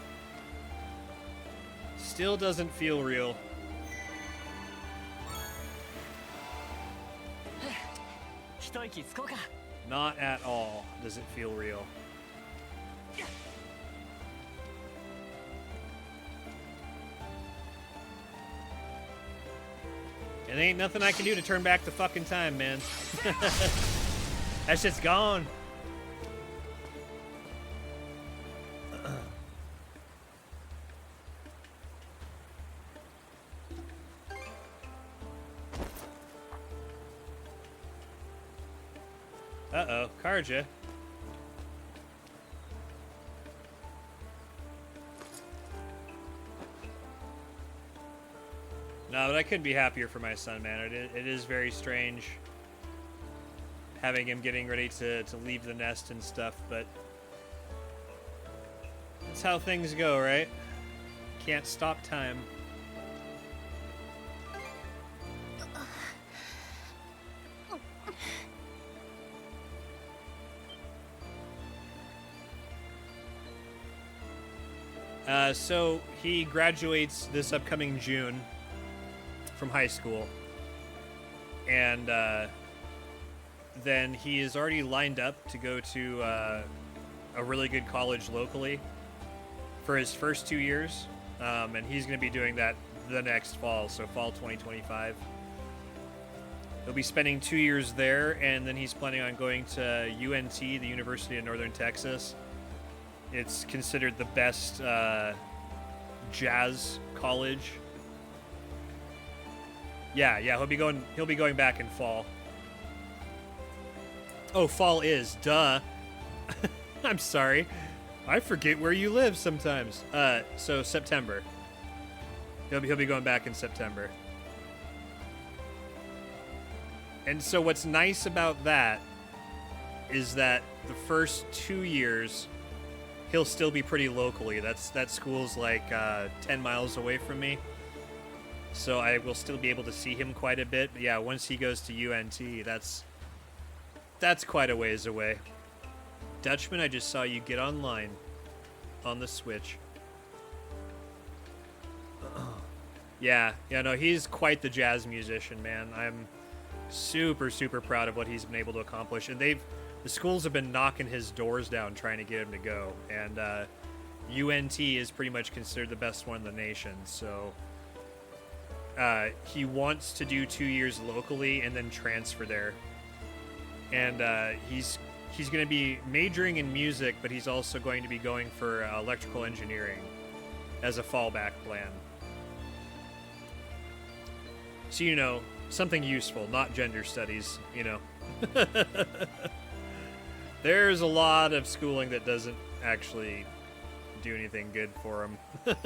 Still doesn't feel real. Not at all does it feel real. It ain't nothing I can do to turn back the fucking time, man. That shit's gone. Uh-oh, Karja. No, but I couldn't be happier for my son, man. It is very strange having him getting ready to leave the nest and stuff, but that's how things go, right? Can't stop time. So he graduates this upcoming June from high school, and then he is already lined up to go to a really good college locally for his first 2 years, and he's going to be doing that the next fall, so fall 2025. He'll be spending 2 years there, and then he's planning on going to UNT, the University of Northern Texas. It's considered the best jazz college. Yeah, he'll be going back in fall. Oh, fall is, duh. I'm sorry. I forget where you live sometimes. So September. He'll be going back in September. And so what's nice about that is that the first 2 years he'll still be pretty locally. That school's like 10 miles away from me. So I will still be able to see him quite a bit. But yeah, once he goes to UNT, that's quite a ways away. Dutchman, I just saw you get online on the Switch. Yeah, no, he's quite the jazz musician, man. I'm super, super proud of what he's been able to accomplish. And the schools have been knocking his doors down trying to get him to go. And UNT is pretty much considered the best one in the nation. So he wants to do 2 years locally and then transfer there. And he's going to be majoring in music, but he's also going to be going for electrical engineering as a fallback plan. So, you know, something useful, not gender studies, you know. There's a lot of schooling that doesn't actually do anything good for them.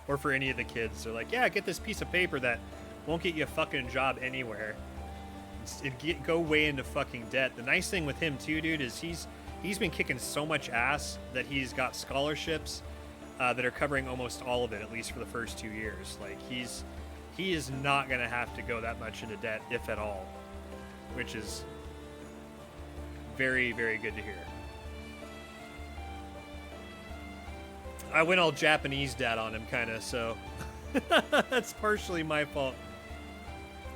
Or for any of the kids. They're like, yeah, get this piece of paper that won't get you a fucking job anywhere. Go way into fucking debt. The nice thing with him too, dude, is he's been kicking so much ass that he's got scholarships that are covering almost all of it, at least for the first 2 years. Like he is not gonna have to go that much into debt, if at all, which is very, very good to hear. I went all Japanese dad on him, kind of, so that's partially my fault.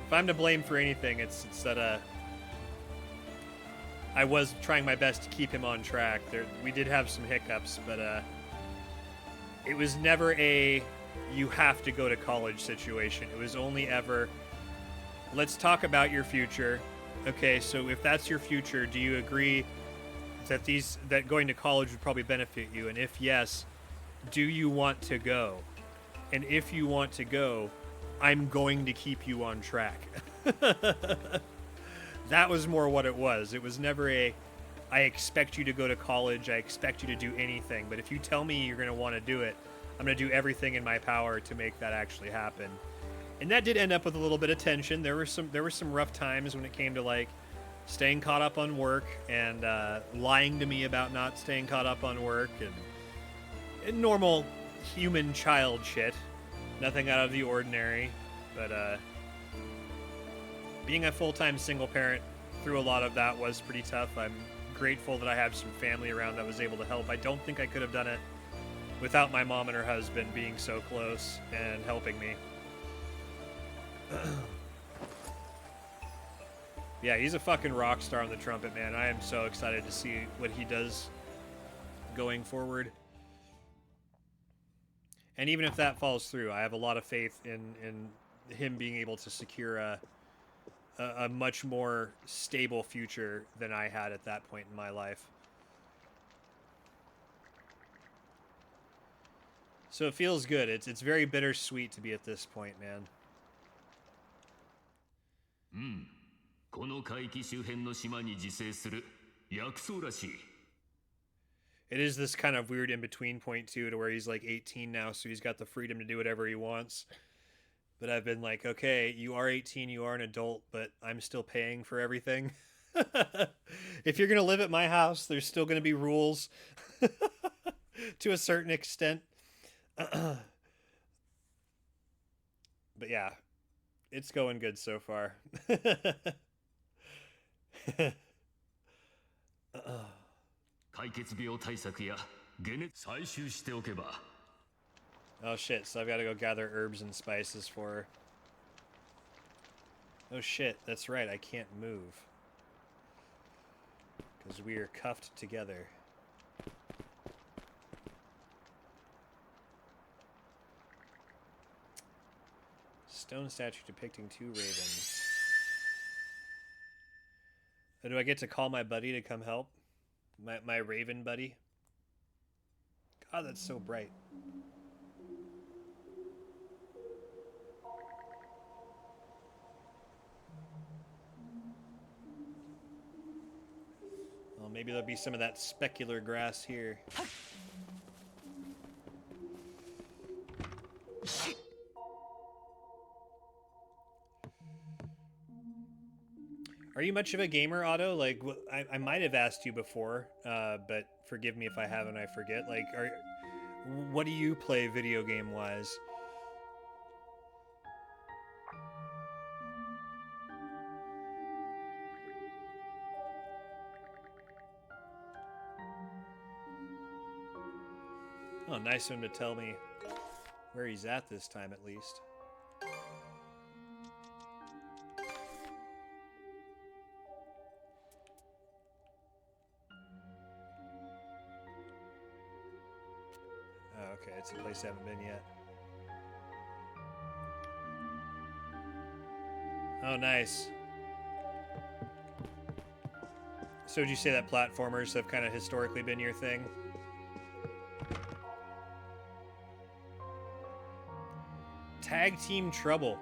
If I'm to blame for anything, it's that I was trying my best to keep him on track. We did have some hiccups, but it was never a you have to go to college situation. It was only ever, let's talk about your future. Okay, so if that's your future, do you agree that going to college would probably benefit you? And if yes, do you want to go? And if you want to go, I'm going to keep you on track. That was more what it was. It was never I expect you to go to college, I expect you to do anything, but if you tell me you're going to want to do it, I'm going to do everything in my power to make that actually happen. And that did end up with a little bit of tension. There were some rough times when it came to like staying caught up on work and lying to me about not staying caught up on work and normal human child shit. Nothing out of the ordinary. But being a full-time single parent through a lot of that was pretty tough. I'm grateful that I have some family around that was able to help. I don't think I could have done it without my mom and her husband being so close and helping me. Yeah, he's a fucking rock star on the trumpet, man. I am so excited to see what he does going forward. And even if that falls through, I have a lot of faith in him being able to secure a much more stable future than I had at that point in my life. So it feels good. It's very bittersweet to be at this point, man. この海域周辺の島に自生する薬草らしい。 It is this kind of weird in-between point, too, to where he's like 18 now, so he's got the freedom to do whatever he wants. But I've been like, okay, you are 18, you are an adult, but I'm still paying for everything. If you're going to live at my house, there's still going to be rules to a certain extent. But yeah, it's going good so far. Oh shit, so I've got to go gather herbs and spices for... Oh shit, that's right, I can't move. Because we are cuffed together. Stone statue depicting 2 ravens. Oh, do I get to call my buddy to come help? My raven buddy? God, that's so bright. Well, maybe there'll be some of that specular grass here. Are you much of a gamer, Otto? Like, I might have asked you before, but forgive me if I haven't, I forget. Like, what do you play video game-wise? Oh, nice of him to tell me where he's at this time, at least. Oh, okay, it's a place I haven't been yet. Oh, nice. So would you say that platformers have kind of historically been your thing? Tag Team Trouble.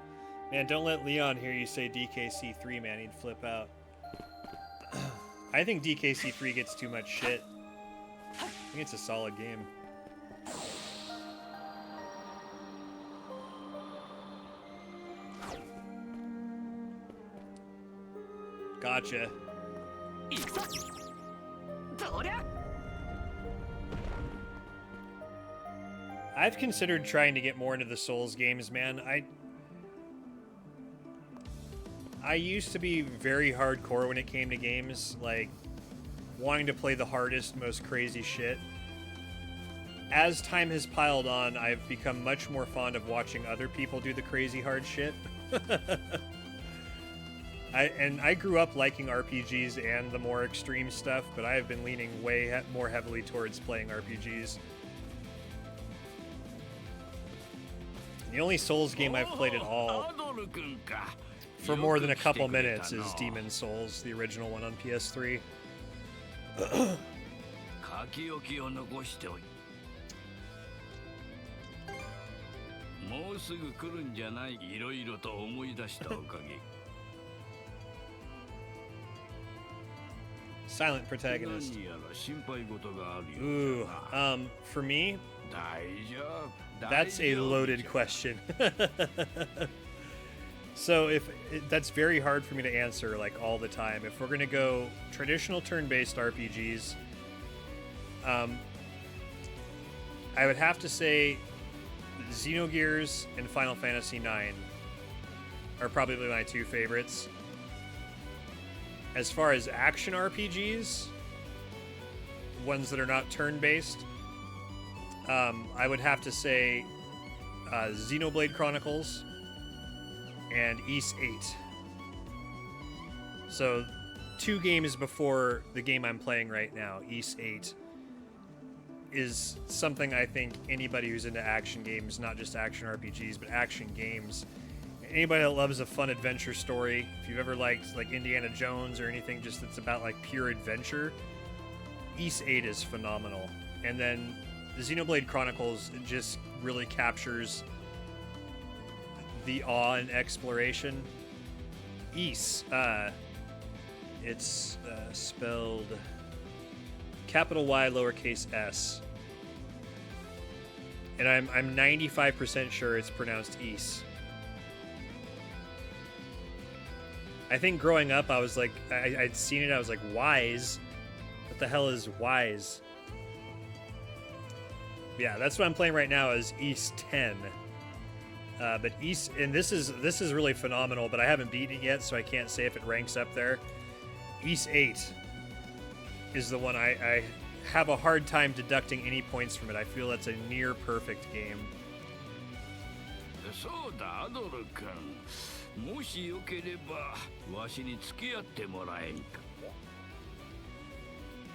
Man, don't let Leon hear you say DKC3, man. He'd flip out. I think DKC3 gets too much shit. I think it's a solid game. Gotcha. I've considered trying to get more into the Souls games, man. I used to be very hardcore when it came to games, like wanting to play the hardest, most crazy shit. As time has piled on, I've become much more fond of watching other people do the crazy hard shit. I grew up liking RPGs and the more extreme stuff, but I have been leaning way more heavily towards playing RPGs. The only Souls game I've played at all for more than a couple minutes is Demon's Souls, the original one on PS3. Silent protagonist. Ooh, for me, that's a loaded question. So that's very hard for me to answer like all the time. If we're gonna go traditional turn-based RPGs, I would have to say Xenogears and Final Fantasy IX are probably my two favorites. As far as action RPGs, ones that are not turn-based, I would have to say Xenoblade Chronicles and Ys 8. So 2 games before the game I'm playing right now, Ys 8, is something I think anybody who's into action games, not just action RPGs, but action games, anybody that loves a fun adventure story, if you've ever liked like Indiana Jones or anything just that's about like pure adventure, Ys 8 is phenomenal. And then the Xenoblade Chronicles just really captures the awe and exploration. Ys, it's spelled capital Y, lowercase s. And I'm 95% sure it's pronounced Ys. I think growing up, I was like, I'd seen it, I was like, wise? What the hell is wise? Yeah, that's what I'm playing right now is Ys 10. But Ys, and this is really phenomenal, but I haven't beaten it yet, so I can't say if it ranks up there. Ys 8 is the one I have a hard time deducting any points from it. I feel that's a near perfect game. そうだアドル君、もしよければわしに付き合ってもらえんか。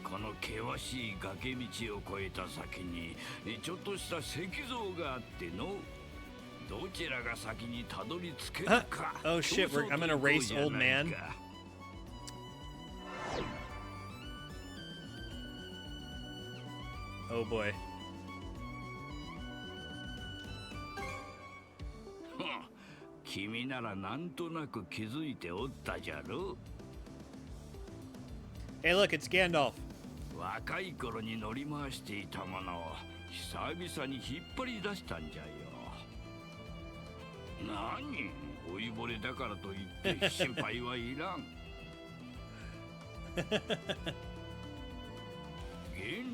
この険しい崖道を越えた先にちょっとした石像があっての、どちらが先にたどり着けるか。Oh shit, I'm gonna race old man. Oh boy. 君ならなんとなく気づいておったじゃろ。 Hey look, it's Gandalf. 若い頃に乗り回していたものを久々に引っ張り出したんじゃよ。何、老いぼれだからといって心配はいらん。原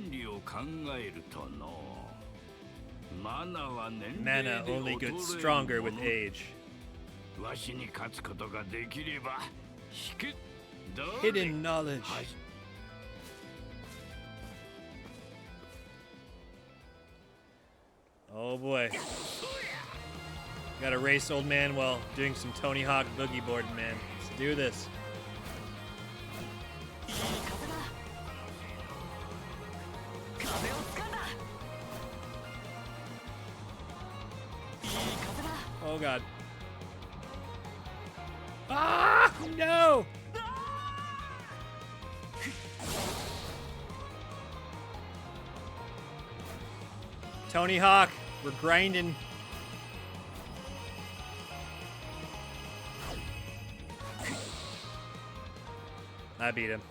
理を考えるとの、マナは年齢で Mana only 衰える gets stronger with age. わしに勝つことができれば、引け。Hidden knowledge. Oh boy. Gotta race old man while doing some Tony Hawk boogie boarding, man. Let's do this. Oh god. Ah! No! Tony Hawk, we're grinding. I beat him.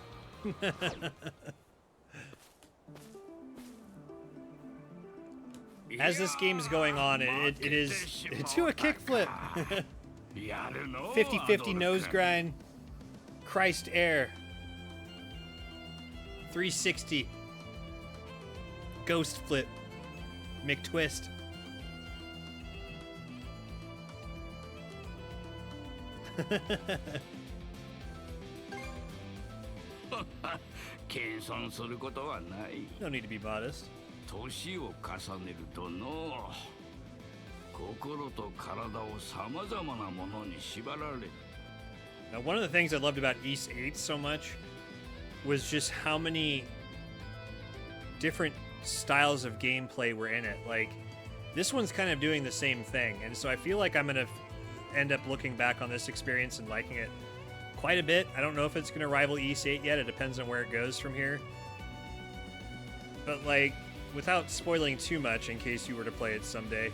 As this game's going on, it is to a kickflip. 50-50 nose grind. Christ air. 360. Ghost flip. McTwist. No need to be modest. 年を重ねるとの、心と体をさまざまなものに縛られる。 Now, one of the things I loved about Ys 8 so much was just how many different styles of gameplay were in it. Like, this one's kind of doing the same thing, and so I feel like I'm gonna end up looking back on this experience and liking it quite a bit. I don't know if it's gonna rival Ys 8 yet. It depends on where it goes from here. But like, without spoiling too much in case you were to play it someday,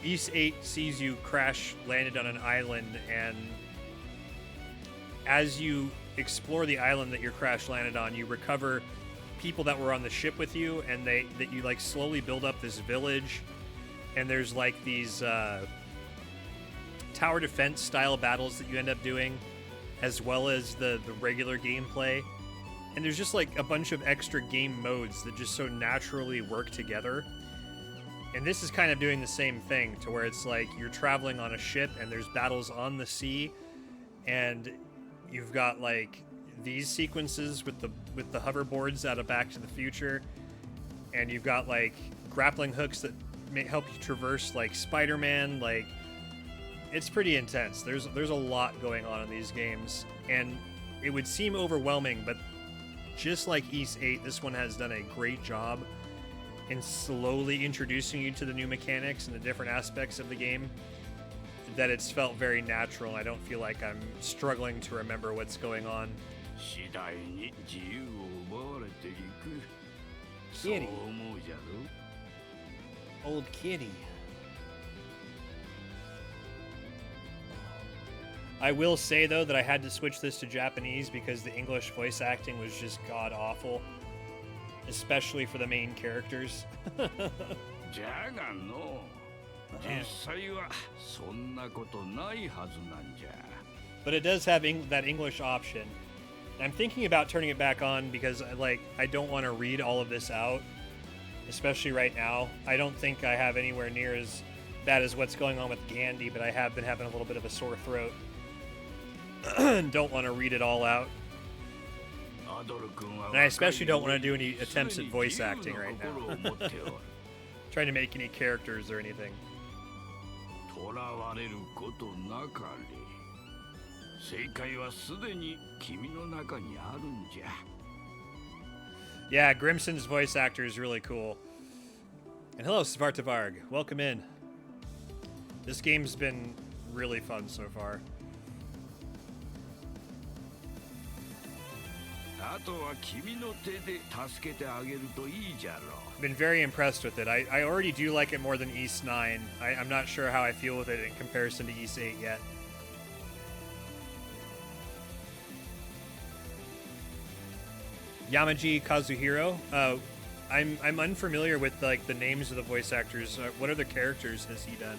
Ys 8 sees you crash landed on an island, and as you explore the island that you're crash landed on, you recover people that were on the ship with you, and that you like slowly build up this village, and there's like these tower defense style battles that you end up doing, as well as the regular gameplay. And there's just like a bunch of extra game modes that just so naturally work together. And this is kind of doing the same thing, to where it's like you're traveling on a ship and there's battles on the sea, and you've got like these sequences with the hoverboards out of Back to the Future, and you've got like grappling hooks that may help you traverse like Spider-Man. Like, it's pretty intense. There's a lot going on in these games, and it would seem overwhelming, but just like East 8, this one has done a great job in slowly introducing you to the new mechanics and the different aspects of the game, that it's felt very natural. I don't feel like I'm struggling to remember what's going on. 次第に自由を奪われていく。そう Kitty. 思うじゃろ。 Old kitty. I will say, though, that I had to switch this to Japanese because the English voice acting was just god-awful. Especially for the main characters. じゃがの、実際はそんなことないはずなんじゃ。 But it does have that English option. I'm thinking about turning it back on because I don't want to read all of this out, especially right now. I don't think I have anywhere near as bad as what's going on with Gandhi, but I have been having a little bit of a sore throat. Don't want to read it all out. And I especially don't want to do any attempts at voice acting right now. Trying to make any characters or anything. 囚われることなかれ。正解はすでに君の中にあるんじゃ。 Yeah, Grimson's voice actor is really cool. And hello, Svartavarg. Welcome in. This game's been really fun so far. あとは君の手で助けてあげるといいじゃろう。 Been very impressed with it. I already do like it more than East 9. I'm not sure how I feel with it in comparison to East 8 yet. Yamaji Kazuhiro. I'm unfamiliar with like the names of the voice actors. What other characters has he done?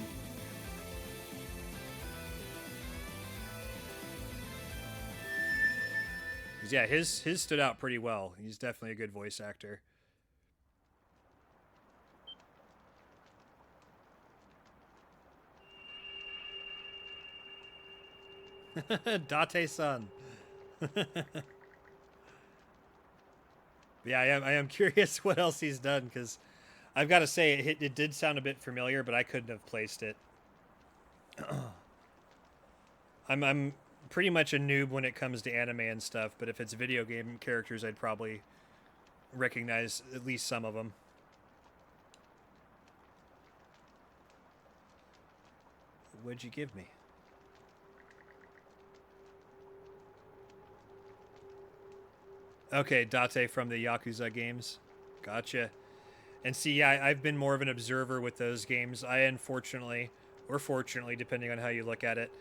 Yeah, his stood out pretty well. He's definitely a good voice actor. Date-san. Yeah, I am curious what else he's done, because I've got to say it did sound a bit familiar, but I couldn't have placed it. I'm pretty much a noob when it comes to anime and stuff, but if it's video game characters, I'd probably recognize at least some of them. What'd you give me? Okay, Date from the Yakuza games. Gotcha. And see, yeah, I've been more of an observer with those games. I unfortunately, or fortunately, depending on how you look at it,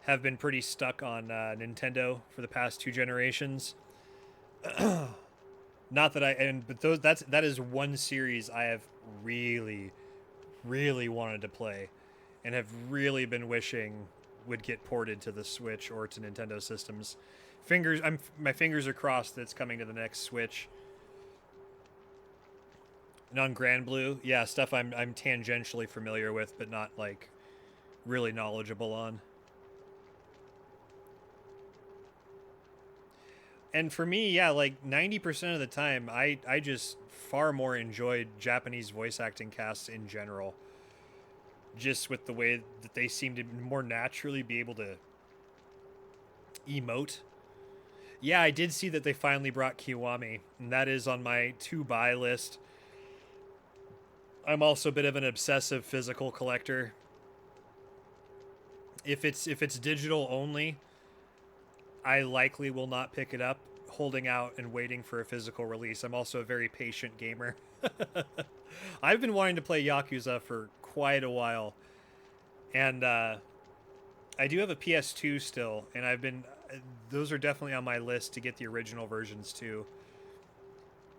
have been pretty stuck on Nintendo for the past 2 generations. Not that but that is one series I have really, really wanted to play, and have really been wishing would get ported to the Switch or to Nintendo systems. My fingers are crossed that it's coming to the next Switch. And on Grand Blue, yeah, stuff I'm tangentially familiar with, but not like really knowledgeable on. And for me, yeah, like 90% of the time, I just far more enjoyed Japanese voice acting casts in general. Just with the way that they seem to more naturally be able to emote. Yeah, I did see that they finally brought Kiwami, and that is on my to-buy list. I'm also a bit of an obsessive physical collector. If it's digital only, I likely will not pick it up, holding out and waiting for a physical release. I'm also a very patient gamer. I've been wanting to play Yakuza for quite a while, and I do have a PS2 still, and those are definitely on my list to get the original versions too.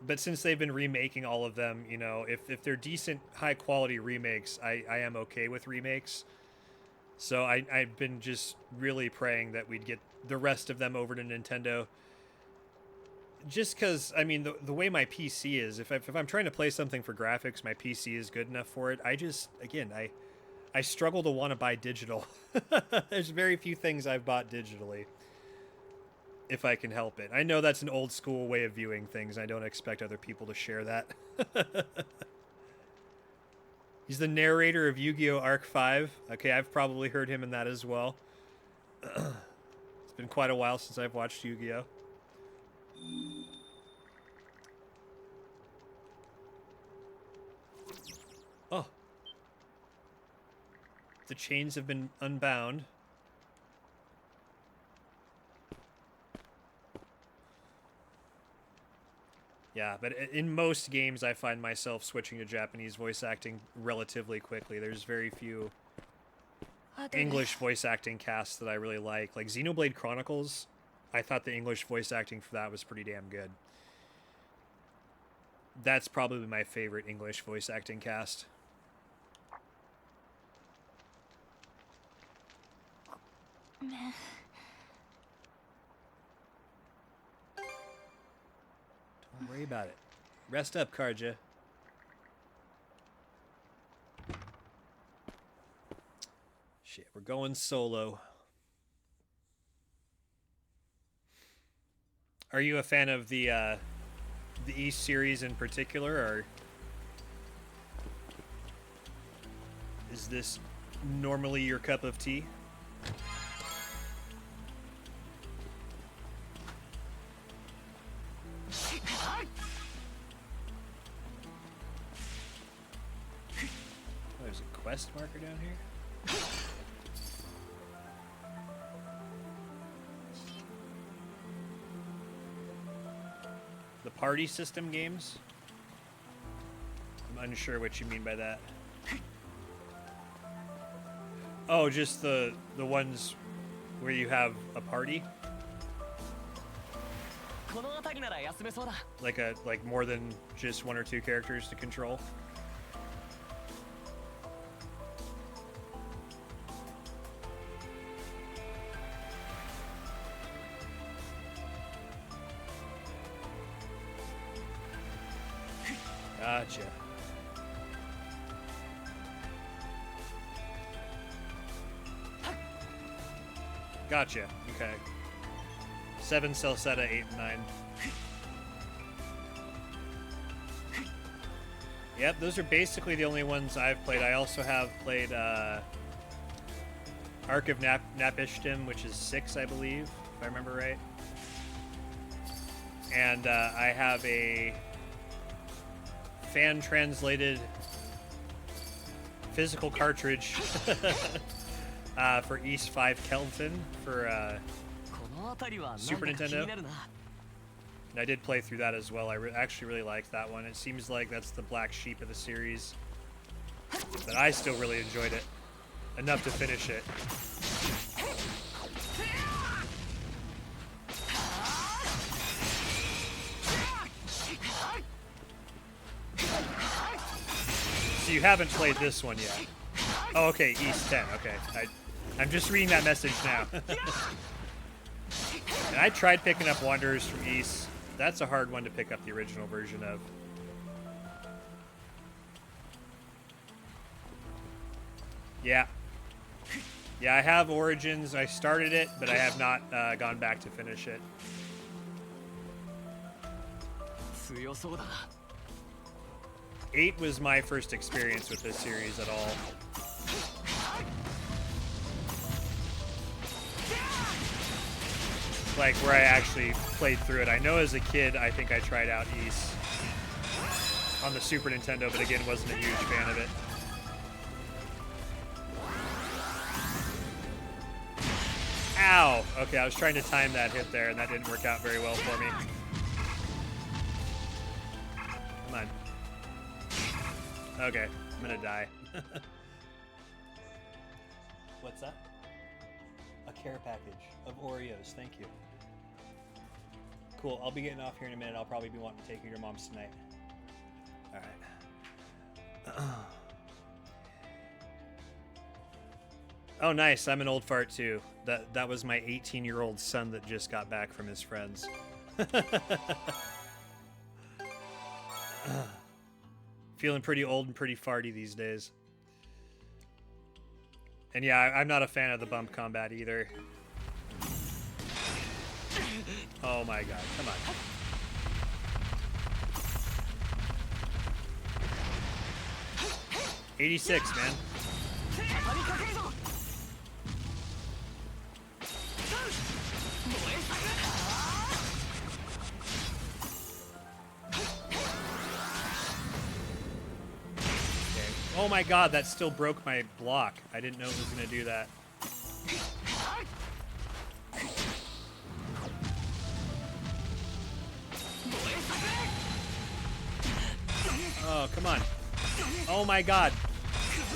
But since they've been remaking all of them, you know, if they're decent, high quality remakes, I am okay with remakes. So I've been just really praying that we'd get the rest of them over to Nintendo. Just because, I mean, the way my PC is, if I'm trying to play something for graphics, my PC is good enough for it. I struggle to want to buy digital. There's very few things I've bought digitally, if I can help it. I know that's an old school way of viewing things. I don't expect other people to share that. He's the narrator of Yu-Gi-Oh! Arc 5. Okay, I've probably heard him in that as well. It's been quite a while since I've watched Yu-Gi-Oh! Oh. The chains have been unbound. Yeah, but in most games I find myself switching to Japanese voice acting relatively quickly. There's very few English voice acting casts that I really like. Like Xenoblade Chronicles, I thought the English voice acting for that was pretty damn good. That's probably my favorite English voice acting cast. Don't worry about it. Rest up, Karja. Shit, we're going solo. Are you a fan of the East series in particular, or is this normally your cup of tea? There's a quest marker down here. The party system games? I'm unsure what you mean by that. Oh, just the ones where you have a party? Like more than just one or two characters to control? Gotcha. Gotcha. Okay. 7 Celceta, 8 and 9. Yep, those are basically the only ones I've played. I also have played Arc of Napishtim, which is 6, I believe, if I remember right. And I have a fan-translated physical cartridge for East 5 Kelton for Super Nintendo. And I did play through that as well. I actually really liked that one. It seems like that's the black sheep of the series, but I still really enjoyed it enough to finish it. So you haven't played this one yet. Oh, okay, East 10. Okay, I'm just reading that message now. And I tried picking up Wanderers from East. That's a hard one to pick up the original version of. Yeah. Yeah, I have Origins. I started it, but I have not gone back to finish it. 8 was my first experience with this series at all. Like, where I actually played through it. I know as a kid, I think I tried out East on the Super Nintendo, but again, wasn't a huge fan of it. Ow! Okay, I was trying to time that hit there, and that didn't work out very well for me. Come on. Okay, I'm gonna die. What's that? A care package of Oreos, thank you. Cool, I'll be getting off here in a minute. I'll probably be wanting to take you to your mom's tonight. Alright. Oh, nice. I'm an old fart too. That was my 18-year-old son that just got back from his friends. Feeling pretty old and pretty farty these days. And yeah, I'm not a fan of the bump combat either. Oh my god, come on. '86, man. Oh my god, that still broke my block. I didn't know it was going to do that. Oh, come on. Oh my god.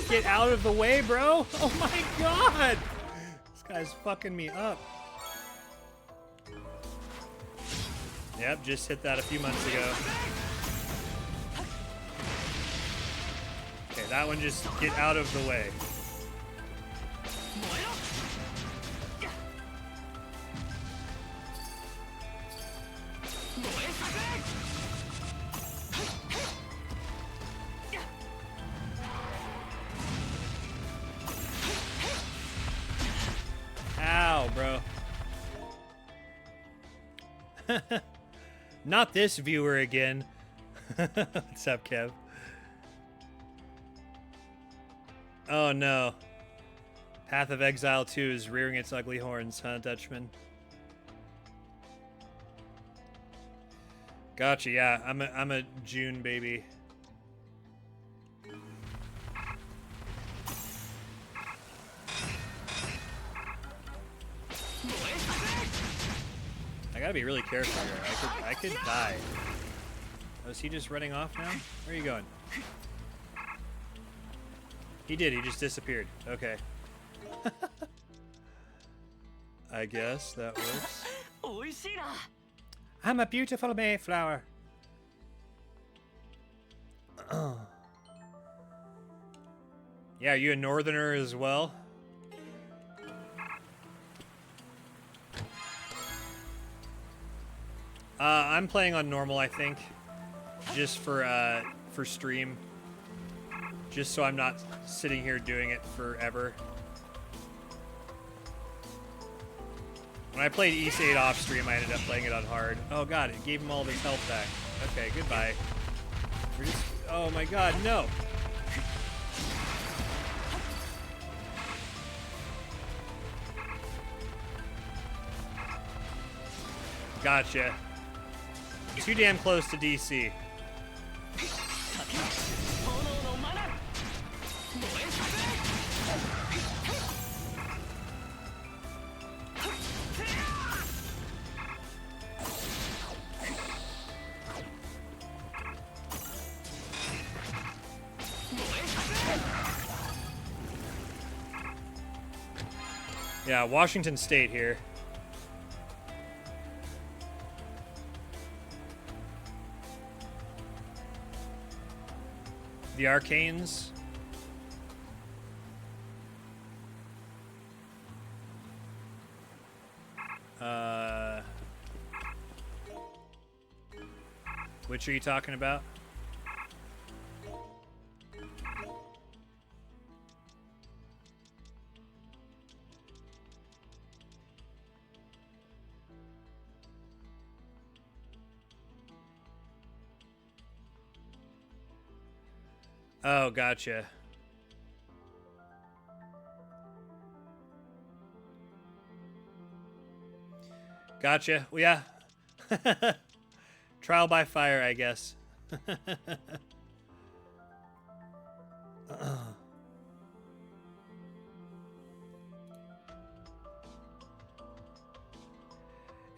Get out of the way, bro. Oh my god. This guy's fucking me up. Yep, just hit that a few months ago. Okay, that one just get out of the way. Ow, bro. Not this viewer again. What's up, Kev? Oh no. Path of Exile 2 is rearing its ugly horns, huh, Dutchman? Gotcha, yeah. I'm a June baby. I gotta be really careful here. I could die. Oh, is he just running off now? Where are you going? He did, he just disappeared. Okay. I guess that works. I'm a beautiful Mayflower. Yeah, are you a northerner as well? I'm playing on normal, I think. Just for stream. Just so I'm not sitting here doing it forever. When I played East 8 off stream, I ended up playing it on hard. Oh god, it gave him all of his health back. Okay, goodbye. We're just... Oh my god, no! Gotcha. Too damn close to DC. Yeah, Washington State here. The Arcanes. Which are you talking about? Oh, gotcha. Gotcha. Well, yeah. Trial by fire, I guess.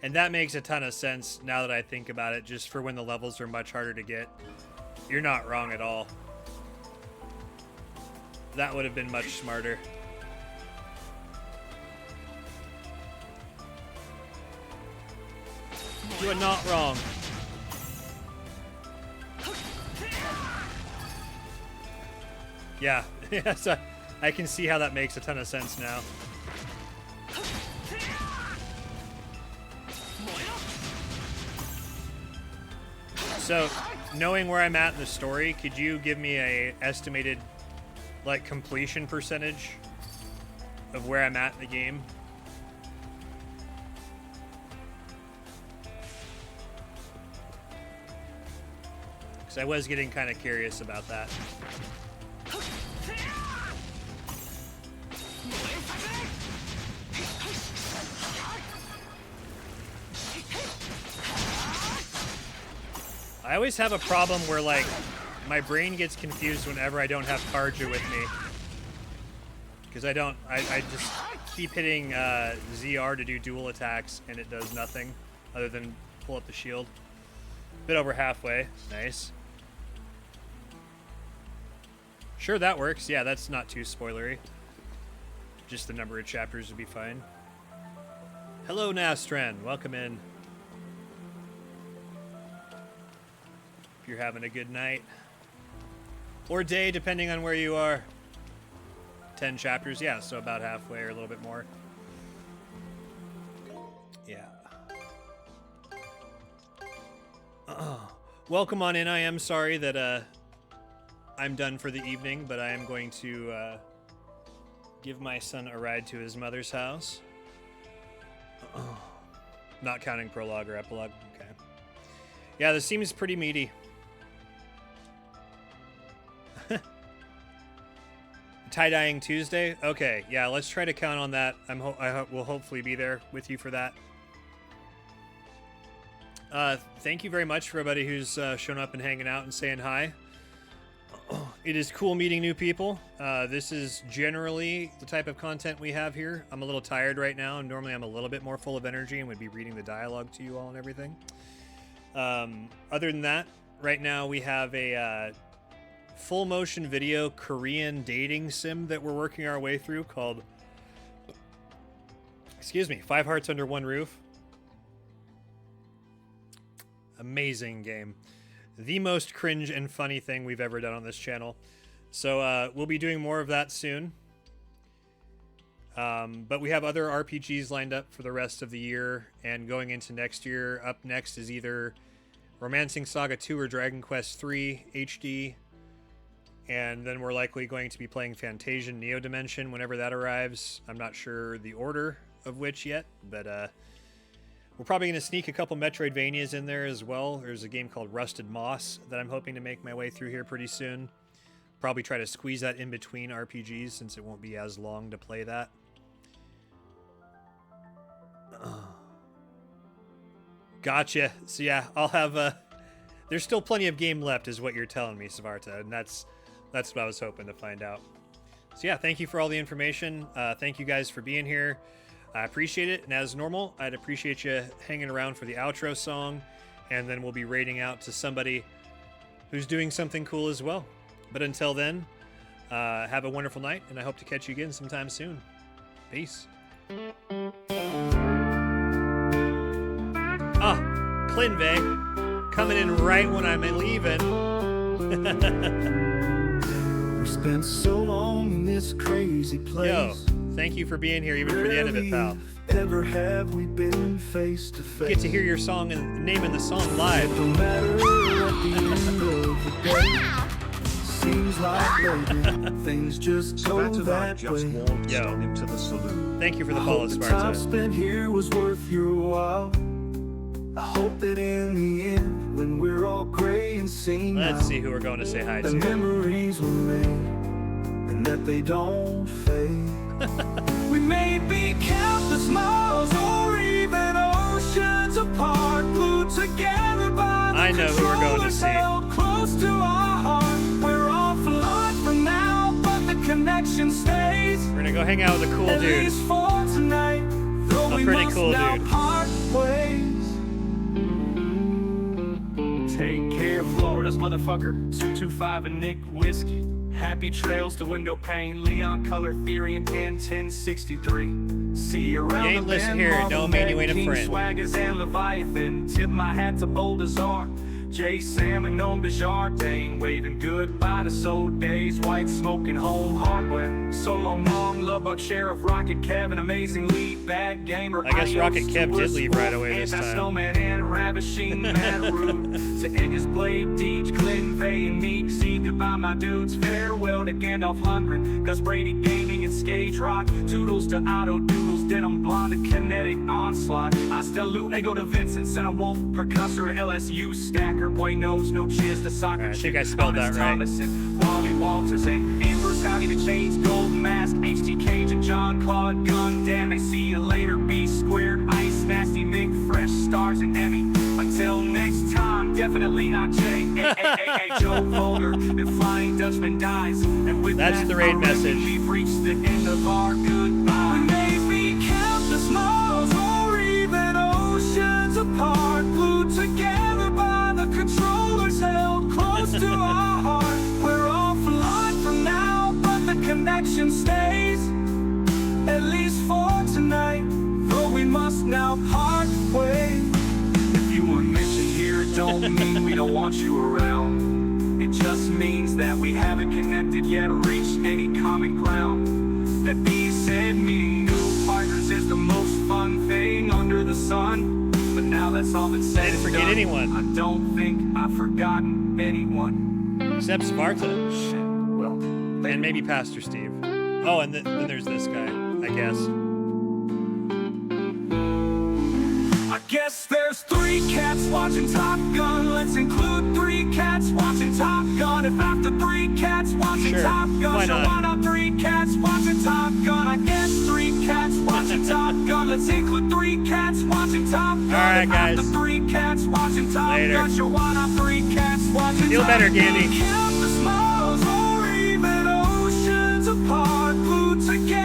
And that makes a ton of sense now that I think about it, just for when the levels are much harder to get. You're not wrong at all. That would have been much smarter. You are not wrong. Yeah, yes, I I can see how that makes a ton of sense now. So, knowing where I'm at in the story, could you give me a estimated, like, completion percentage of where I'm at in the game? Because I was getting kind of curious about that. I always have a problem where, like, my brain gets confused whenever I don't have Karja with me. Because I just keep hitting ZR to do dual attacks, and it does nothing other than pull up the shield. Bit over halfway. Nice. Sure, that works. Yeah, that's not too spoilery. Just the number of chapters would be fine. Hello, Nastran. Welcome in. If you're having a good night. Or day, depending on where you are. 10 chapters, yeah, so about halfway or a little bit more. Yeah. Welcome on in. I am sorry that I'm done for the evening, but I am going to give my son a ride to his mother's house. Not counting prologue or epilogue. Okay. Yeah, this seems pretty meaty. Tie-dyeing Tuesday? Okay, yeah, let's try to count on that. We'll hopefully be there with you for that. Thank you very much for everybody who's shown up and hanging out and saying hi. It is cool meeting new people. This is generally the type of content we have here. I'm a little tired right now, and normally I'm a little bit more full of energy and would be reading the dialogue to you all and everything. Other than that, right now we have a full motion video Korean dating sim that we're working our way through called, excuse me, 5 Hearts Under One Roof. Amazing game. The most cringe and funny thing we've ever done on this channel. So we'll be doing more of that soon. But we have other RPGs lined up for the rest of the year and going into next year. Up next is either Romancing Saga 2 or Dragon Quest 3 HD. And then we're likely going to be playing Fantasian Neo Dimension whenever that arrives. I'm not sure the order of which yet, but we're probably going to sneak a couple Metroidvanias in there as well. There's a game called Rusted Moss that I'm hoping to make my way through here pretty soon. Probably try to squeeze that in between RPGs since it won't be as long to play that. Gotcha. So yeah, I'll have there's still plenty of game left is what you're telling me, Savarta, and that's what I was hoping to find out. So yeah, thank you for all the information. Thank you guys for being here. I appreciate it. And as normal, I'd appreciate you hanging around for the outro song. And then we'll be raiding out to somebody who's doing something cool as well. But until then, have a wonderful night. And I hope to catch you again sometime soon. Peace. Klinve, coming in right when I'm leaving. We spent so long in this crazy place. Yo, thank you for being here even for the end of it, pal. Ever have we been face to face? Get to hear your song and name in the song live. No matter what the end of the day seems like lately, things just go that way. Yo, into the saloon. thank you for the I follow, hope the time Sparta. spent here was worth your while. I hope that in the end, when we're all gray and seen Let's out, see who we're going to say hi the to. memories were made, and that they don't fade. We may be countless miles or even oceans apart, glued together by the I know who we're going to controllers see. held close to our heart. We're offline for now, but the connection stays. We're gonna go hang out with a cool At dude. least for tonight, though A we pretty must cool now dude. part ways. Take care, Florida's motherfucker. 225 and Nick Whiskey. Happy trails to window pane. Leon Color Theory and 1063. See you around You ain't the listen bend, here, Marvel don't mean you Man, ain't a King friend. Swaggers and Leviathan. Tip my hat to Boldazar. Jay Salmon on Bijardane, waving goodbye to soul days. White smoking home hardware. So long, love bug sheriff, Rocket Kev, an amazing lead, bad gamer. I guess Rocket Kev did leave right away this time. Snowman and Ravishing Mad Root. To Eggus Blade, Deej, Clinton, Vay, and Meek. See goodbye, my dudes. Farewell to Gandalf Lundgren, Gus Brady Gaming and Skage Rock. Toodles to Otto Doodles, Denim Blonde, and Kinetic Onslaught. Hasta Luego to Vincent, Santa Wolf, Percussor, LSU Stacker. Boy knows no cheers to soccer. I think I spelled that right. Thomas and Wally Walters and Amber's Howdy to Chains, Golden Mask, HT Cage and John Claude Gunn. Damn, I see you later. B Squared, Ice, Nasty, Mick, Fresh Stars, and Emmy. Until next time, definitely not Jay. AAA Joe Volder, and Flying Dutchman dies. And with That's that, the raid already message. We've reached the end of our goodbye. We may be countless miles or even oceans apart, glued together by the controllers held close to our heart. We're offline for now, but the connection stays, at least for tonight, though we must now part ways. If you weren't mentioned here, it don't mean we don't want you around. It just means that we haven't connected yet or reached any common ground. That being said, meeting new partners is the most fun thing under the sun. But now that's all that's said. I didn't forget anyone. I don't think I've forgotten anyone. Except Sparta. Shit, well, And maybe Pastor Steve. Oh, and then there's this guy, I guess. I guess there's 3 cats watching Top Gun. Let's include 3 cats watching Top Gun. If after 3 cats watching Sure, Top Gun, why so not? why not 3 cats watching Top Gun? I guess 3 cats watching Top Gun. Let's include 3 cats watching Top Gun. Alright, If guys. After 3 cats watching Top Later. Gun, so why not 3 cats watching Feel Top better, Gun? Gandy. Countless miles or even oceans apart, glued together